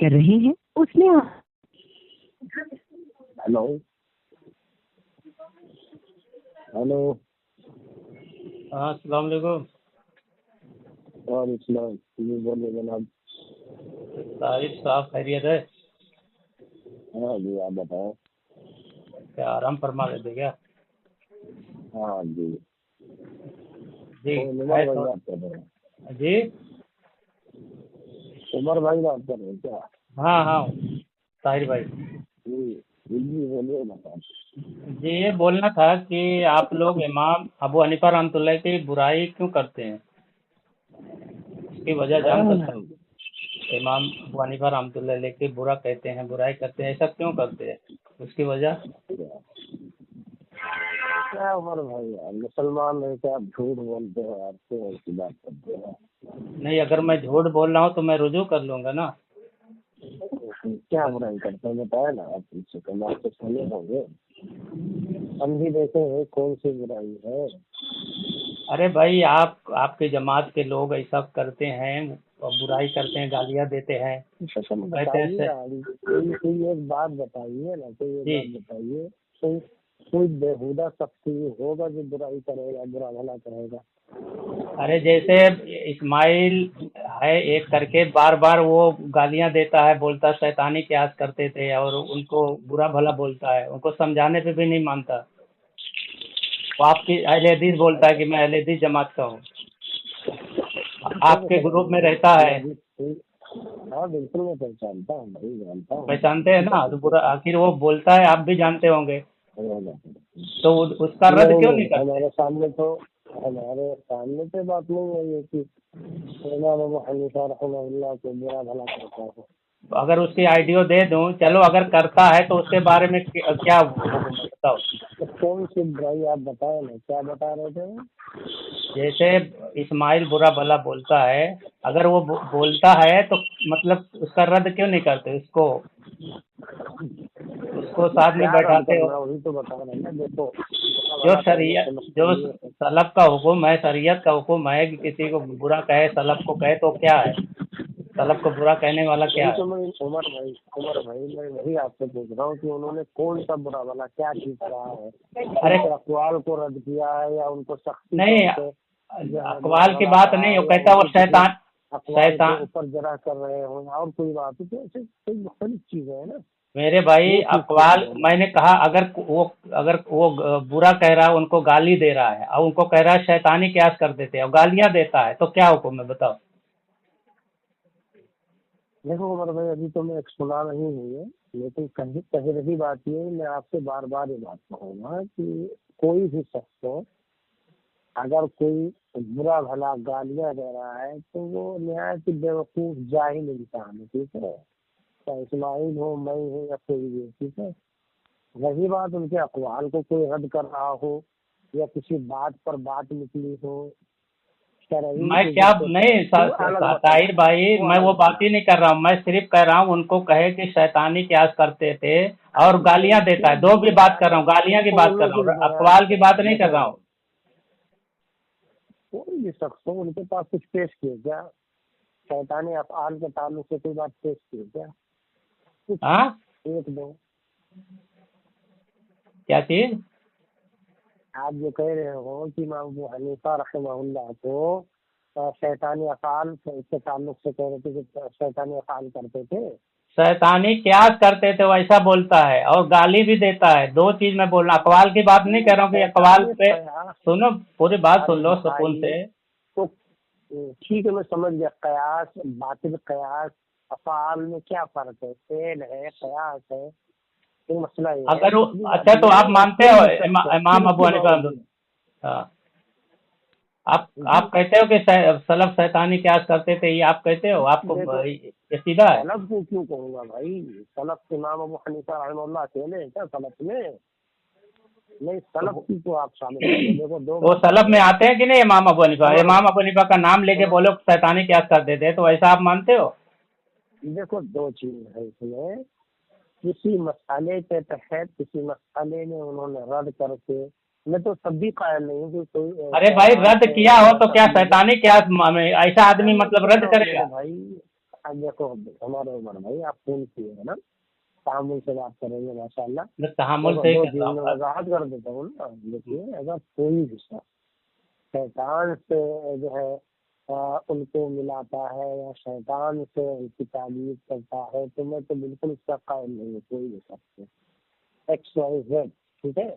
کر رہے ہیں اس نے ہیلو ہیلو ہاں السلام علیکم. وعلیکم السلام. جی بولیے جناب. طاہر صاحب خیریت ہے؟ ہاں جی آپ بتائیں. کیا آرام فرما رہے تھے کیا؟ ہاں جی جی عمر بھائی بات کر رہے ہیں. جی عمر بھائی بات کر رہے ہیں کیا؟ ہاں طاہر بھائی. جی جی بولیے بتائیں. جی یہ بولنا تھا کہ آپ لوگ امام ابو حنیفہ رحمۃ اللہ کی برائی کیوں کرتے ہیں؟ اس کی وجہ جان سکتا ہوں. امام ابو حنیفہ رحمۃ اللہ علیہ کی برا کہتے ہیں، برائی کرتے ہیں، ایسا کیوں کرتے ہیں؟ اس کی وجہ کیا عمر بھائی مسلمان ہے کیا آپ جھوٹ بولتے ہیں؟ آپ کو ایسی بات کرتے ہیں. نہیں، اگر میں جھوٹ بول رہا ہوں تو میں رجوع کر لوں گا نا. کیا برائی کرتے ہیں بتایا نا آپ ان سے کم آپ تو سنے ہوں گے. ہم بھی دیکھے ہیں کون سی برائی ہے. ارے بھائی آپ کے جماعت کے لوگ ایسا کرتے ہیں، برائی کرتے ہیں، گالیاں دیتے ہیں. بتائیے کوئی ایک بات بتائیے نا. کوئی ایک بات بتائیے. کوئی بےہودہ شخص ہوگا جو برائی کرے گا، برا بھلا کرے گا. ارے جیسے اسماعیل ہے ایک کر کے بار بار وہ گالیاں دیتا ہے، بولتا شیطانی قیاس کرتے تھے اور ان کو برا بھلا بولتا ہے، ان کو سمجھانے پہ بھی نہیں مانتا. وہ آپ کی اہل حدیث بولتا ہے کہ میں اہل حدیث جماعت کا ہوں، آپ کے گروپ میں رہتا ہے. ہاں بالکل میں پہچانتا ہوں بھائی، جانتا ہوں. پہچانتے ہیں نا، تو برا آخر وہ بولتا ہے، آپ بھی جانتے ہوں گے، تو اس کا رد کیوں نہیں کرتے؟ ہمارے سامنے تو بات نہیں ہے کہ امام ابو حنیفہ رحمہ اللہ کو برا بھلا کرتا ہے. اگر اس کی آئیڈیو دے دوں، چلو اگر کرتا ہے تو اس کے بارے میں کیا حکم ہے بتاؤ. کون سی برائی آپ بتائیں نا، کیا بتا رہے تھے؟ جیسے اسماعیل برا بھلا بولتا ہے، اگر وہ بولتا ہے تو مطلب اس کا رد کیوں نہیں کرتے؟ اس کو ساتھ میں بیٹھاتے ہو. وہی تو بتا رہے ہیں نا. دیکھو جو سلف کا حکم ہے، شریعت کا حکم ہے کہ کسی کو برا کہے، سلف کو کہے تو کیا ہے؟ سلف کو برا کہنے والا کیا ہے؟ عمر بھائی میں وہی آپ سے پوچھ رہا ہوں کہ انہوں نے کون سا برا بھلا کیا چیز کہا ہے؟ ارے اقوال کو رد کیا ہے یا ان کو سختی نہیں، اقوال کی بات نہیں، وہ کہتا وہ شیطان اوپر جرا کر رہے ہوں اور کوئی بات ہے تو ایسے کوئی مختلف چیزیں ہیں نا میرے بھائی. اقوال میں نے کہا اگر وہ برا کہہ رہا ہے، ان کو گالی دے رہا ہے اور ان کو کہہ رہا ہے شیطانی قیاس کر دیتے اور گالیاں دیتا ہے، تو کیا حکم ہے بتاؤ؟ دیکھو عمر بھائی ابھی تو میں ایک سنا نہیں ہوئی ہے، لیکن کہیں رہی بات یہ میں آپ سے بار بار یہ بات کہوں گا کہ کوئی بھی شخص کو اگر کوئی برا بھلا گالیاں دے رہا ہے تو وہ نہایت بیوقوف جاہل انسان ہے. ٹھیک ہے، چاہے اسماعیل ہو، میں ہوں یا کوئی بھی. ٹھیک ہے، رہی بات ان کے اقوال کو کوئی رد کر رہا ہو یا کسی بات پر بات نکلی ہو، میں کیا نہیں طاہر بھائی، میں وہ بات ہی نہیں کر رہا ہوں. میں صرف کہہ رہا ہوں ان کو کہے کہ شیطانی قیاس کرتے تھے اور گالیاں دیتا ہے. دو بھی بات کر رہا ہوں، گالیاں کی بات کر رہا ہوں، اقوال کی بات نہیں کر رہا ہوں. کوئی بھی شخص ہو ان کے پاس کچھ پیش کیے کیا؟ شیطانی افعال کے تعلق سے کوئی بات پیش کیے کیا؟ ہاں ایک دو کیا چیز آپ جو کہہ رہے ہو کہ امام ابو حنیفہ رحمہ اللہ کو شیطانی افعال کے تعلق سے کہہ رہے تھے کہ شیطانی افعال کرتے تھے، شیطانی قیاس کرتے تھے، ویسا بولتا ہے اور گالی بھی دیتا ہے. دو چیز میں بول رہا ہوں، اقوال کی بات نہیں کر رہا ہوں کہ اقوال پہ سنو، پوری بات سن لو سکون سے. تو ٹھیک ہے میں سمجھ گیا. قیاس، باطل قیاس، افعال میں کیا فرق ہے؟ فعل ہے، قیاس ہے، یہ مسئلہ یہ ہے. اگر اچھا تو آپ مانتے ہو امام ابو حنیفہ؟ ہاں، آپ کہتے ہو کہ سلف شیطانی قیاس کرتے تھے، یہ آپ کہتے ہو؟ آپ کو یہ سیدھا ہے؟ سلف کو کیوں کہوں گا بھائی؟ سلف امام ابو حنیفہ رحمہ اللہ اکیلے ہیں کیا سلف میں؟ نہیں، سلف کی تو آپ شامل دیکھو وہ سلف میں آتے ہیں کہ نہیں امام ابو حنیفہ؟ امام ابو حنیفہ کا نام لے کے بولو شیطانی قیاس کرتے تھے، تو ایسا آپ مانتے ہو؟ دیکھو دو چیز ہے اس میں. کسی مسئلے کے تحت کسی مسئلے میں انہوں نے رد کر کے، میں تو تب بھی قائل نہیں ہوں کہ کوئی. ارے بھائی رد کیا ہو تو کیا شیطانی قیاس ایسا آدمی مطلب رد کرے گا؟ بھائی اب دیکھو ہمارے عمر بھائی آپ فون کیے ہیں نا، تحمل سے بات کریں گے ماشاء اللہ. میں تحمل سے ہی دو کر چیز رہا میں ہوں. وضاحت کر دیتا ہوں نا. دیکھیے اگر کوئی حصہ شیطان سے جو ہے ان کو ملاتا ہے یا شیطان سے ان کی تعبیر کرتا ہے تو میں تو بالکل اس کا قائل نہیں ہوں کوئی بھی شخص ایکس وائی زیڈ. ٹھیک ہے،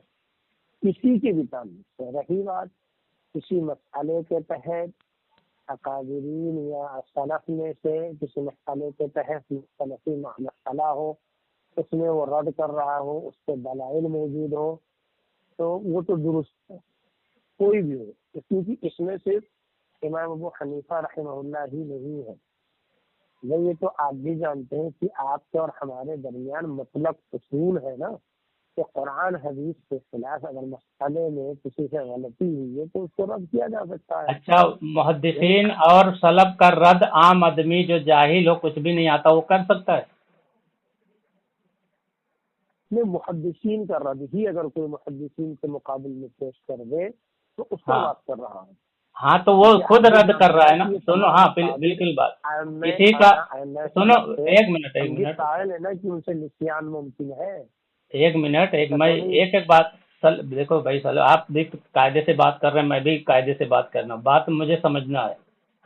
کسی کی بھی تعلق سے رہی بات کسی مسئلے کے تحت اکابرین یا سلف میں سے کسی مسئلے کے تحت سلفی مسئلہ ہو، اس میں وہ رد کر رہا ہو، اس کے دلائل موجود ہو تو وہ تو درست ہے کوئی بھی ہو. کیونکہ اس میں صرف امام ابو حنیفہ رحمہ اللہ ہی نہیں ہے. یہ تو آپ بھی جانتے ہیں کہ آپ کے اور ہمارے درمیان مطلق اصول ہے نا کہ قرآن حدیث کے خلاف اگر مسئلے میں کسی سے غلطی ہوئی ہے تو اس کو رد کیا جا سکتا ہے. اچھا، محدثین اور سلف کا رد عام آدمی جو جاہل ہو کچھ بھی نہیں آتا وہ کر سکتا ہے؟ میں محدثین کا رد ہی اگر کوئی محدثین کے مقابل میں پیش کر دے تو اس پر ہاں بات کر رہا ہوں. ہاں تو وہ خود رد کر رہا ہے نا. سنو، ہاں بالکل بات اسی کا. سنو ایک منٹ قائل ہے نا کہ ان سے نسیان ممکن ہے. ایک میں ایک بات. دیکھو بھائی سلو، آپ بھی قاعدے سے بات کر رہے ہیں، میں بھی قاعدے سے بات کرنا. بات مجھے سمجھنا ہے.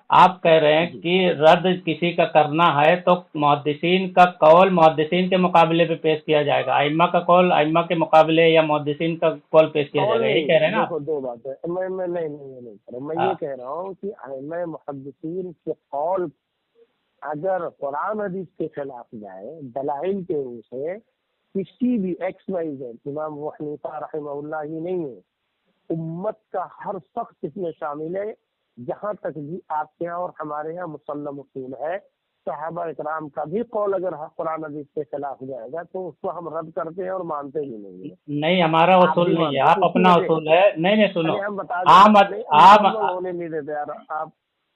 آپ کہہ رہے ہیں کہ رد کسی کا کرنا ہے تو محدثین کا قول محدثین کے مقابلے پہ پیش کیا جائے گا، ائمہ کا قول ائمہ کے مقابلے یا محدثین کا قول پیش کیا جائے گا، یہی کہہ رہے ہیں نا؟ دیکھو دو باتیں میں نہیں کر رہا. میں یہ کہہ رہا ہوں کہ ائمہ محدثین کے قول اگر قرآن حدیث کے خلاف جائے دلائل کے سے کسی بھی ایکس وائی زیڈ، امام ابو حنیفہ رحمہ اللہ ہی نہیں ہے، امت کا ہر شخص اس میں شامل ہے. جہاں تک بھی آپ کے یہاں اور ہمارے یہاں مسلم اصول ہے، صحابہ اکرام کا بھی قول اگر قرآن حدیث کے خلاف جائے گا تو اس کو ہم رد کرتے ہیں اور مانتے بھی نہیں ہیں. نہیں، ہمارا اصول نہیں ہے، آپ اپنا اصول ہے. نہیں سنو، ہم بتا آپ ہونے نہیں دیتے یار. آپ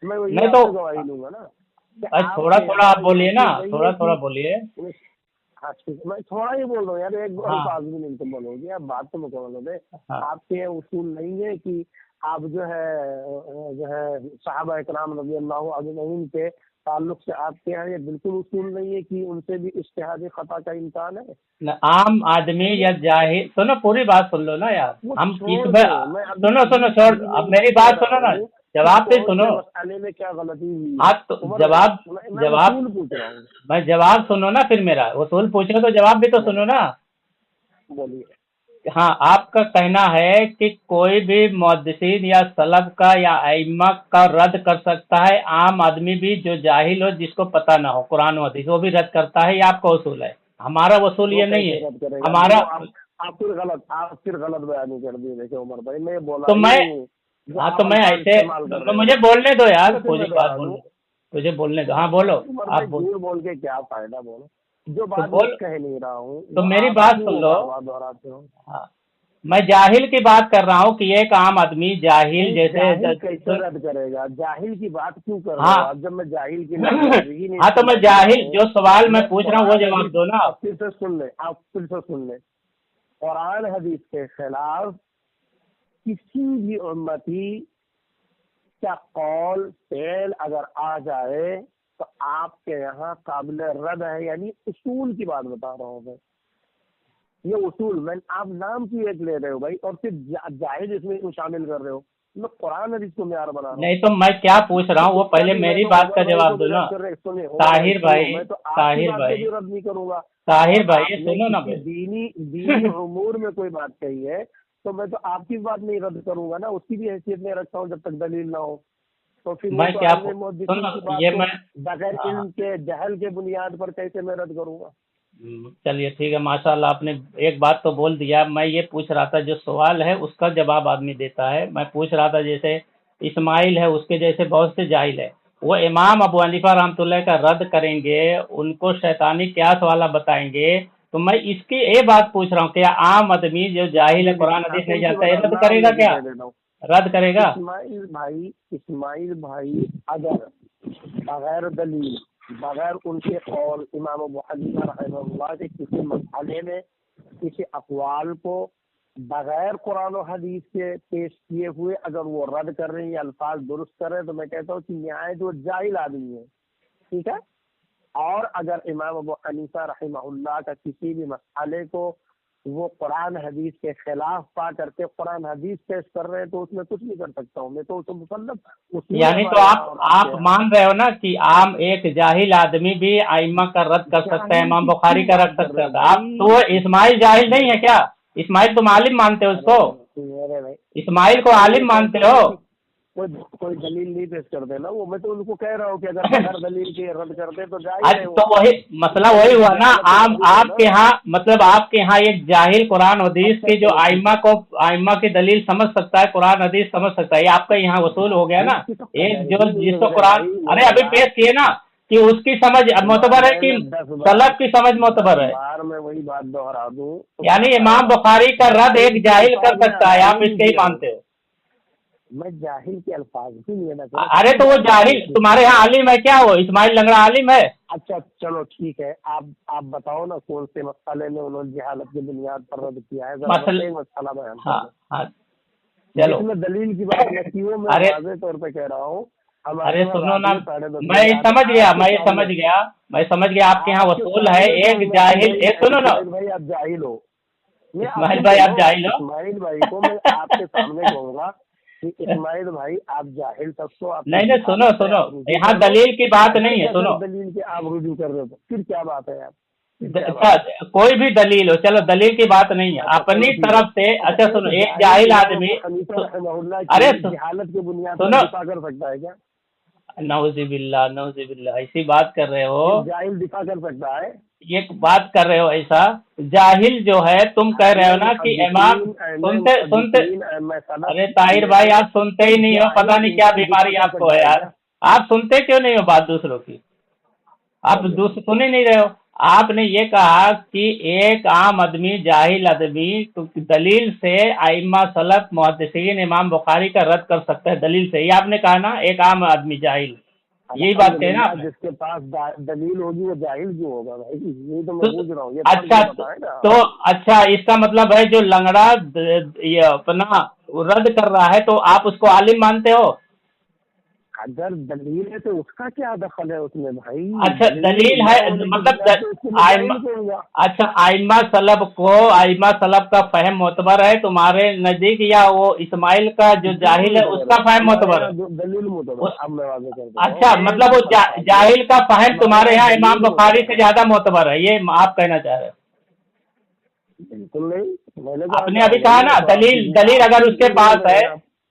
میں نہیں تو گواہی لوں گا نا. تھوڑا آپ بولیے نا، تھوڑا بولیے. ہاں ٹھیک، میں تھوڑا ہی بول رہا ہوں یار، ایک الفاظ بھی نہیں تو بولو گے. اب بات تو مکمل ہو گئے. آپ کے اصول نہیں ہے کہ آپ جو ہے صحابہ اکرام رضی اللہ عنہم کے تعلق سے آپ کے یہاں یہ بالکل اصول نہیں ہے کہ ان سے بھی اجتہادی خطا کا امکان ہے. عام آدمی یا جاہل، سنو پوری بات سن لو نا یار. ہم سنو چھوڑ، اب میری بات سنو نا، جواب پہ سنو. میں کیا غلطی ہوئی؟ ہاں تو جواب پوچھ رہا ہوں. میں جواب سنو نا، پھر میرا اصول پوچھ رہے تو جواب بھی تو سنو نا. بولیے. ہاں، آپ کا کہنا ہے کہ کوئی بھی محدثین یا سلف کا یا ائمہ کا رد کر سکتا ہے، عام آدمی بھی جو جاہل ہو جس کو پتہ نہ ہو قرآن و حدیث وہ بھی رد کرتا ہے. یہ آپ کا اصول ہے. ہمارا اصول یہ نہیں ہے. ہمارا آپ پھر غلط بیانی کر دیے. دیکھیں عمر بھائی، میں بولا تو میں ایسے مجھے بولنے دو یار، پوری بات تجھے بولنے دو. ہاں بولو. آپ بول کے کیا فائدہ؟ بولو جو بات کہہ نہیں رہا ہوں. تو میری بات سن لو. میں جاہل کی بات کر رہا ہوں کہ ایک عام آدمی جاہل جیسے کیسے رد کرے گا؟ جاہل کی بات کیوں کر رہا ہوں؟ جب میں جاہل کی ہاں تو میں جاہل جو سوال میں پوچھ رہا ہوں وہ جواب دو نا. آپ پھر سے سن لیں. قرآن حدیث کے خلاف کسی بھی امتی کا قول فعل اگر آ جائے تو آپ کے یہاں قابل رد ہے. یعنی اصول کی بات بتا رہا ہوں میں. یہ اصول میں آپ نام کی ایک لے رہے ہو بھائی اور پھر جاہل اس میں شامل کر رہے ہو. میں قرآن حدیث کو معیار بنا رہا ہوں. نہیں تو میں کیا پوچھ رہا ہوں وہ پہلے میری بات کا جواب دو نا. طاہر بھائی رد نہیں کروں گا. طاہر بھائی سنو نا. دینی امور میں کوئی بات کہی ہے تو میں تو آپ کی بات نہیں رد کروں گا نا. اس کی بھی حیثیت نہیں رکھتا ہوں جب تک دلیل نہ ہو. تو پھر میں کیا بغیر علم کے جہل کے بنیاد پر کیسے میں رد کروں گا؟ چلیے ٹھیک ہے، ماشاء اللہ آپ نے ایک بات تو بول دیا. میں یہ پوچھ رہا تھا جو سوال ہے اس کا جواب آدمی دیتا ہے. میں پوچھ رہا تھا جیسے اسماعیل ہے اس کے جیسے بہت سے جاہل ہے، وہ امام ابو حنیفہ رحمۃ اللہ کا رد کریں گے، ان کو شیطانی قیاس والا بتائیں گے. تو میں اس کی یہ بات پوچھ رہا ہوں کہ عام آدمی جو جاہل ہے قرآن حدیث نہیں جانتا ہے رد کرے گا کیا؟ رد کرے گا؟ اسماعیل بھائی اگر بغیر دلیل بغیر ان کے قول امام ابو حنیفہ رحمہ اللہ کے کسی مسئلے میں کسی اقوال کو بغیر قرآن و حدیث کے پیش کیے ہوئے اگر وہ رد کر رہے ہیں یا الفاظ درست کر رہے ہیں تو میں کہتا ہوں کہ نہایت وہ جاہل آدمی ہے. ٹھیک ہے، اور اگر امام ابو حنیفہ رحمہ اللہ کا کسی بھی مسئلے کو وہ قرآن حدیث کے خلاف پا کر کے قرآن حدیث پیش کر رہے ہیں تو اس میں کچھ نہیں کر سکتا ہوں میں، تو اس مسلم یعنی تو آپ مان رہے ہو نا کہ عام ایک جاہل آدمی بھی ائمہ کا رد کر سکتا ہے، امام بخاری کا رد کر سکتا ہے؟ آپ تو اسماعیل جاہل نہیں ہے کیا؟ اسماعیل تم عالم مانتے ہو اس کو؟ اسماعیل کو عالم مانتے ہو؟ کوئی دلیل نہیں پیش کر دینا، وہ میں تو ان کو کہہ رہا ہوں کہ اگر بغیر دلیل کے رد کر دے تو جائز ہے۔ تو وہی مسئلہ وہی ہوا نا، آپ کے ہاں مطلب آپ کے ہاں ایک جاہل قرآن حدیث کی جو ائمہ کی دلیل سمجھ سکتا ہے، قرآن حدیث سمجھ سکتا ہے، یہ آپ کا یہاں وصول ہو گیا نا۔ ایک جو جس کو قرآن ارے ابھی پیش کیے نا کہ اس کی سمجھ معتبر ہے کہ سلف کی سمجھ معتبر ہے، میں وہی بات دوہرا دوں، یعنی امام بخاری کا رد ایک جاہل کر سکتا ہے، آپ اس کے ہی مانتے ہو؟ میں جاہل کے الفاظ بھی نہیں لینا۔ ارے تو وہ جاہل تمہارے یہاں عالم ہے کیا؟ وہ اسماعیل لنگڑا عالم ہے؟ اچھا چلو ٹھیک ہے، آپ بتاؤ نا کون سے مسئلے میں انہوں نے جہالت کی بنیاد پر رد کیا ہے، مسئلہ بیان کرو۔ چلو میں دلیل کی بات میں کیوں میں واضح طور پہ کہہ رہا ہوں۔ ارے سنو نا، میں سمجھ گیا آپ کے یہاں وصول ہے ایک جاہل، سنو نا بھائی آپ جاہل ہو، اسماعیل بھائی آپ جاہل ہو، اسماعیل بھائی کو میں آپ کے سامنے کہوں گا کہ اسماعیل بھائی آپ جاہل تک تو نہیں سنو یہاں دلیل کی بات نہیں ہے، سنو دلیل کے آپ رجوع کر رہے ہو پھر کیا بات ہے؟ کوئی بھی دلیل ہو، چلو دلیل کی بات نہیں ہے، اپنی طرف سے۔ اچھا سنو، ایک جاہل آدمی ارے جہالت کی بنیاد پر دفاع کر سکتا ہے کیا؟ نعوذ باللہ ایسی بات کر رہے ہو؟ جاہل دفاع کر سکتا ہے؟ یہ بات کر رہے ہو ایسا؟ جاہل جو ہے تم کہہ رہے ہو نا کہ امام سنتے ارے طاہر بھائی آپ سنتے ہی نہیں ہو، پتہ نہیں کیا بیماری آپ کو ہے یار، آپ سنتے کیوں نہیں ہو بات دوسروں کی؟ آپ سن ہی نہیں رہے ہو۔ آپ نے یہ کہا کہ ایک عام آدمی جاہل آدمی دلیل سے ائمہ سلف محدثین امام بخاری کا رد کر سکتا ہے دلیل سے، یہ آپ نے کہا نا، ایک عام آدمی جاہل، یہی بات کہنا۔ جس کے پاس دلیل ہوگی وہ جاہل کیوں ہوگا بھائی؟ یہ تو میں پوچھ رہا ہوں۔ اچھا تو اچھا اس کا مطلب ہے جو لنگڑا یہ اپنا رد کر رہا ہے تو آپ اس کو عالم مانتے ہو؟ اگر دلیل ہے تو اس کا کیا دخل ہے اس میں بھائی؟ اچھا دلیل ہے مطلب اچھا ائمہ سلف کا فہم معتبر ہے تمہارے نزدیک، یا وہ اسماعیل کا جو جاہل ہے اس کا فہم معتبر ہے؟ دلیل معتبر۔ اچھا مطلب وہ جاہل کا فہم تمہارے یہاں امام بخاری سے زیادہ معتبر ہے، یہ آپ کہنا چاہ رہے ہیں؟ بالکل نہیں، آپ نے ابھی کہا نا دلیل اگر اس کے پاس ہے،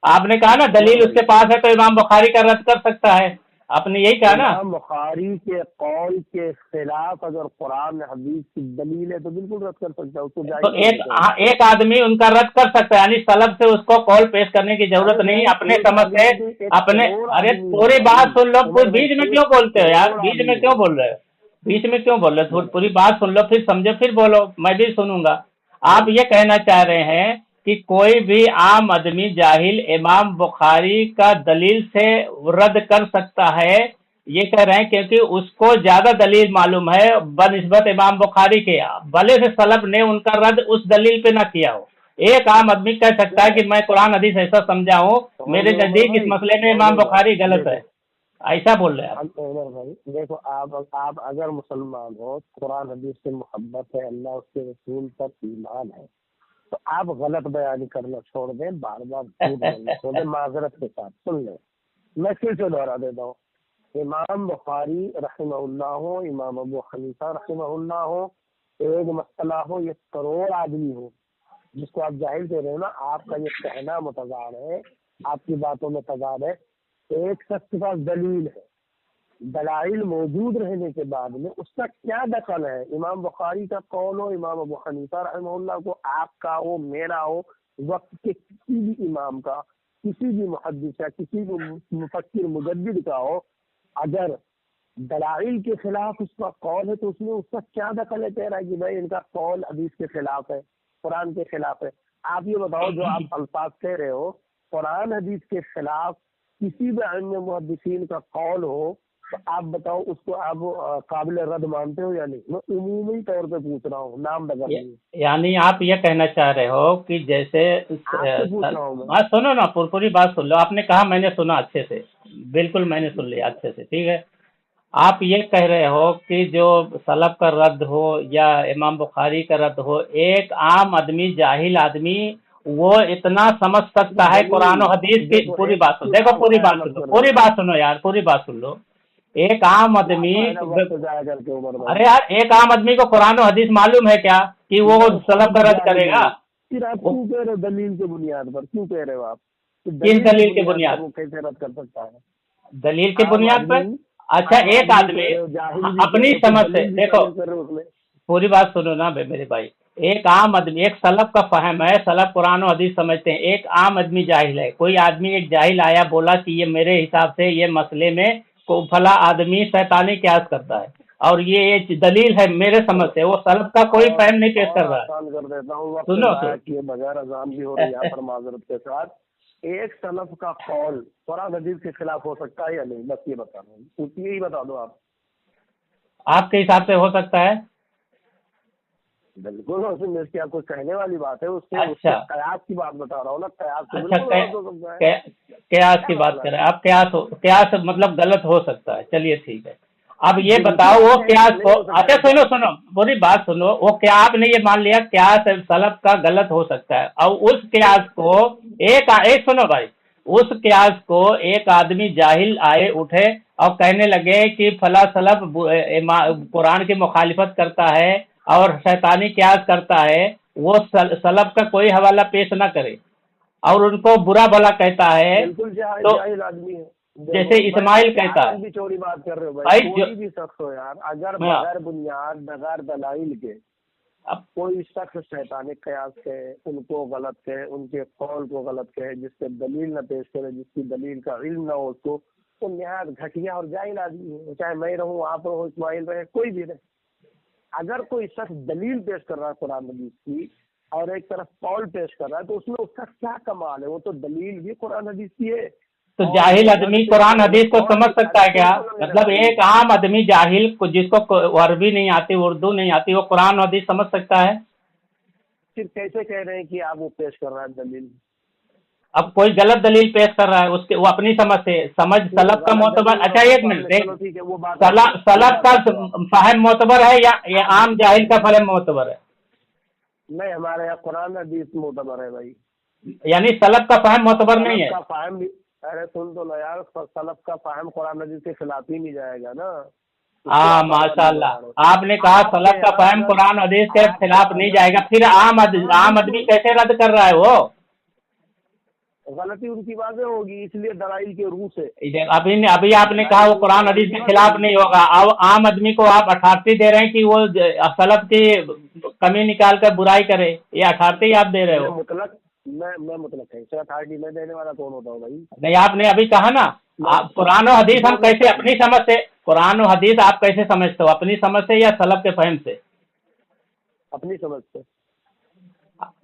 آپ نے کہا نا دلیل اس کے پاس ہے تو امام بخاری کا رد کر سکتا ہے، آپ نے یہی کہا نا؟ امام بخاری کے قول کے خلاف اگر قرآن حدیث کی دلیل ہے تو بالکل رد کر سکتا ہے، اس کو تو ایک آدمی ان کا رد کر سکتا ہے، یعنی سلف سے اس کو قول پیش کرنے کی ضرورت نہیں، اپنے سمجھ سے اپنے۔ ارے پوری بات سن لو، بیچ میں کیوں بولتے ہو یار؟ بیچ میں کیوں بول رہے ہو؟ پوری بات سن لو پھر سمجھو پھر بولو، میں بھی سنوں گا۔ آپ یہ کہنا چاہ رہے ہیں کہ کوئی بھی عام آدمی جاہل امام بخاری کا دلیل سے رد کر سکتا ہے، یہ کہہ رہے ہیں کیونکہ اس کو زیادہ دلیل معلوم ہے بنسبت امام بخاری کے، بھلے سے سلف نے ان کا رد اس دلیل پہ نہ کیا ہو۔ ایک عام آدمی کہہ سکتا ہے کہ میں قرآن حدیث ایسا سمجھا ہوں، میرے نزدیک اس مسئلے میں امام بخاری غلط ہے، ایسا بول رہے ہیں عمر بھائی۔ دیکھو آپ اگر مسلمان ہو، قرآن حدیث سے محبت ہے، اللہ اس کے رسول پر ایمان ہے، تو آپ غلط بیان کرنا چھوڑ دیں، بار بار چھوڑ دیں، معذرت کے ساتھ سن لیں۔ میں پھر سے دوہرا دیتا ہوں، امام بخاری رحمہ اللہ ہو، امام ابو حنیفہ رحمہ اللہ ہو، ایک مسئلہ ہو، یہ کروڑ آدمی ہو، جس کو آپ جاہل کہہ رہے ہو نا، آپ کا یہ کہنا متضاد ہے، آپ کی باتوں میں تضاد ہے۔ ایک شخص کے پاس دلیل ہے، دلائل موجود رہنے کے بعد میں اس کا کیا دخل ہے؟ امام بخاری کا قول ہو، امام ابو حنیفہ رحمہ اللہ کو، آپ کا ہو، میرا ہو، وقت کے کسی بھی امام کا، کسی بھی محدث یا کسی بھی مفکر مجدد کا ہو، اگر دلائل کے خلاف اس کا قول ہے تو اس میں اس کا کیا دخل ہے؟ کہہ رہا ہے کہ بھائی ان کا قول حدیث کے خلاف ہے، قرآن کے خلاف ہے۔ آپ یہ بتاؤ، جو آپ الفاظ کہہ رہے ہو قرآن حدیث کے خلاف کسی بھی ائمہ محدثین کا قول ہو تو آپ بتاؤ اس کو آپ قابل رد مانتے ہو یا نہیں؟ میں عمومی طور پہ پوچھ رہا ہوں، نام بغیر نہیں۔ یعنی آپ یہ کہنا چاہ رہے ہو کہ جیسے سنو نا، پوری بات سن لو، آپ نے کہا میں نے سنا اچھے سے، بالکل میں نے سن لیا اچھے سے، ٹھیک ہے۔ आप ये कह रहे हो कि जो सलफ का रद्द हो या इमाम बुखारी का रद्द हो, एक आम आदमी, जाहिल आदमी, वो इतना समझ सकता है कुरान और हदीस की। देखो पूरी एक बात सुनो, देखो आप पूरी गाया बात मत सुनो, कर रहे पूरी हो बात सुनो यार, पूरी बात सुन लो। एक आम आदमी, मेरा वक्त जाया करके उमर भाई। अरे यार, एक आम आदमी को कुरान और हदीस मालूम है क्या कि वो मैं सलफ खुद का रद्द जाहिल करेगा? हूँ। फिर आप वो क्यों कह रहे हो दलील के बुनियाद पर, क्यों कह रहे हो आप कि किस दलील की दलील के बुनियाद पर बुनियाद? वो कैसे रद्द कर सकता है? दलील के आम बुनियाद आदमी, पर? अच्छा, आम एक आदमी आदमी, कह रहे हो, जाहिल हाँ, भी कह अपनी रहे हो, फिर समझ से दलील भी देखो, शामिल कर रहे हो उसमें। पूरी बात सुनो ना मेरे भाई। एक आम आदमी, एक सलफ का फहम है, सलफ कुरान और हदीस समझते हैं, एक आम आदमी जाहिल है। कोई आदमी, एक जाहिल आया, बोला कि ये मेरे हिसाब से ये मसले में को फला आदमी शैतानी क्यास करता है, और ये दलील है मेरे समझ चलो से, वो सलफ का कोई फहम नहीं पेश कर और रहा है। आसान कर देता हूँ, वक्त सुनो जाया सुनो। किए बगैर अजान भी हो रही है यहाँ पर माजरत के साथ। एक सलफ का कौल कुरान हदीस के खिलाफ हो सकता है या नहीं, बस ये बता रहा हूँ, यही बता दो आप। आपके हिसाब से हो सकता है? बिल्कुल, उसमें इसकी आप कुछ कहने वाली बात है? उससे उसके अच्छा कयास की बात बता रहा हूँ ना, कयास से अच्छा, बिल्कुल गलत हो सकता है। कयास क्या की बात मसला कर है? रहे हैं आप? कयास मतलब गलत हो सकता है, चलिए ठीक है। अब ये बिल्कुल बताओ, आप वो कहेंगे कयास कि को, नहीं हो सकता अच्छा है क्या? सुनो सुनो, पूरी बात सुनो। वो क्या आपने ये मान लिया कयास सलफ का गलत हो सकता है, और उस कयास को एक सुनो भाई, उस कयास को एक आदमी जाहिल आए उठे और कहने लगे कि फला सलफ कुरान की मुखालिफत करता है और शैतानी कयास करता है, वो सलफ का कोई हवाला पेश ना करे और उनको बुरा भला कहता है। बिल्कुल जाहिल तो जाहिल आदमी है। जैसे देखो भाई, इस्माइल क्या कहता है, लंबी चौड़ी बात कर रहे हो भाई, भाई जो, कोई भी शख्स हो यार, अगर हाँ, बगैर बुनियाद बगैर दलाइल के अब कोई शख्स शैतानिक कयास कहे, उनको गलत कहे, उनके कौल को गलत कहे, जिससे दलील न पेश करे, जिसकी दलील का इल्म न हो उसको, तो निहायत घटिया और जाहिल आदमी है। चाहे मैं रहूं, आप रहो, इस्माइल रहे, कोई भी रहे। अगर कोई शख्स दलील पेश कर रहा है कुरान हदीस की और एक तरफ कौल पेश कर रहा है, तो उसमें उसका क्या कमाल है? वो तो दलील भी कुरान हदीस की है तो और जाहिल वो आदमी पेश कुरान करे हदीस को कौल समझ भी। सकता अरे है क्या? सुन तो मेरे मतलब भाई, एक आम आदमी जाहिल को, जिसको अरबी नहीं आती, उर्दू नहीं आती, वो कुरान हदीस समझ सकता है? फिर कैसे कह रहे हैं कि आप वो पेश कर रहा है दलील? अब कोई गलत दलील पेश कर रहा है, उसके वो अपनी समझ से, समझ ठीक है, सलफ का गलत मोतबर। दलील हो अच्छा तो एक सामने, मिनट, चलो ठीक है, वो बात रख दो, वो सलफ बात का रख दो आप। फहम मोतबर है या ये आप आम जिस जाहिल का फहम मोतबर है? नहीं, हमारे यहाँ कुरान हदीस मोतबर है भाई। यानी सलफ का फहम और मोतबर नहीं सलफ है? का फाहम भी, अरे सुन तो लो यार, सलफ का फाहम कुरान हदीस के खिलाफ ही नहीं जाएगा ना, इसको हाँ आप बराबरी में ला रहे माशाल्लाह, आपने हो। कहा आपके सलफ का यहाँ फहम अगर, कुरान हदीस के आपके खिलाफ नहीं अगर, जाएगा, फिर हाँ आम आदमी बिल्कुल, कैसे रद्द कर रहा है वो? गलती उनकी वाज़ेह होगी, इसलिए दलाइल के रूह से। अभी आपने कहा दलाइल वो रूह से कुरान हदीस गलती के वाज़ेह खिलाफ होगी। नहीं होगा, अब आम आदमी को आप अथॉरिटी दे रहे हैं कि वो सलफ की कमी निकाल कर बुराई करे, ये अथॉरिटी आप दे रहे मैं हो? मुतलक मैं मुतलक कैसे अथॉरिटी मैं देने वाला कौन होता हूँ भाई? नहीं, आपने अभी कहा ना, मैं आप कुरान और हदीस हम दो मिनट कैसे का, अपनी समझ से, कुरान और हदीस आप कैसे समझते हो, अपनी समझ से या सलफ के फहम से? अपनी समझ से।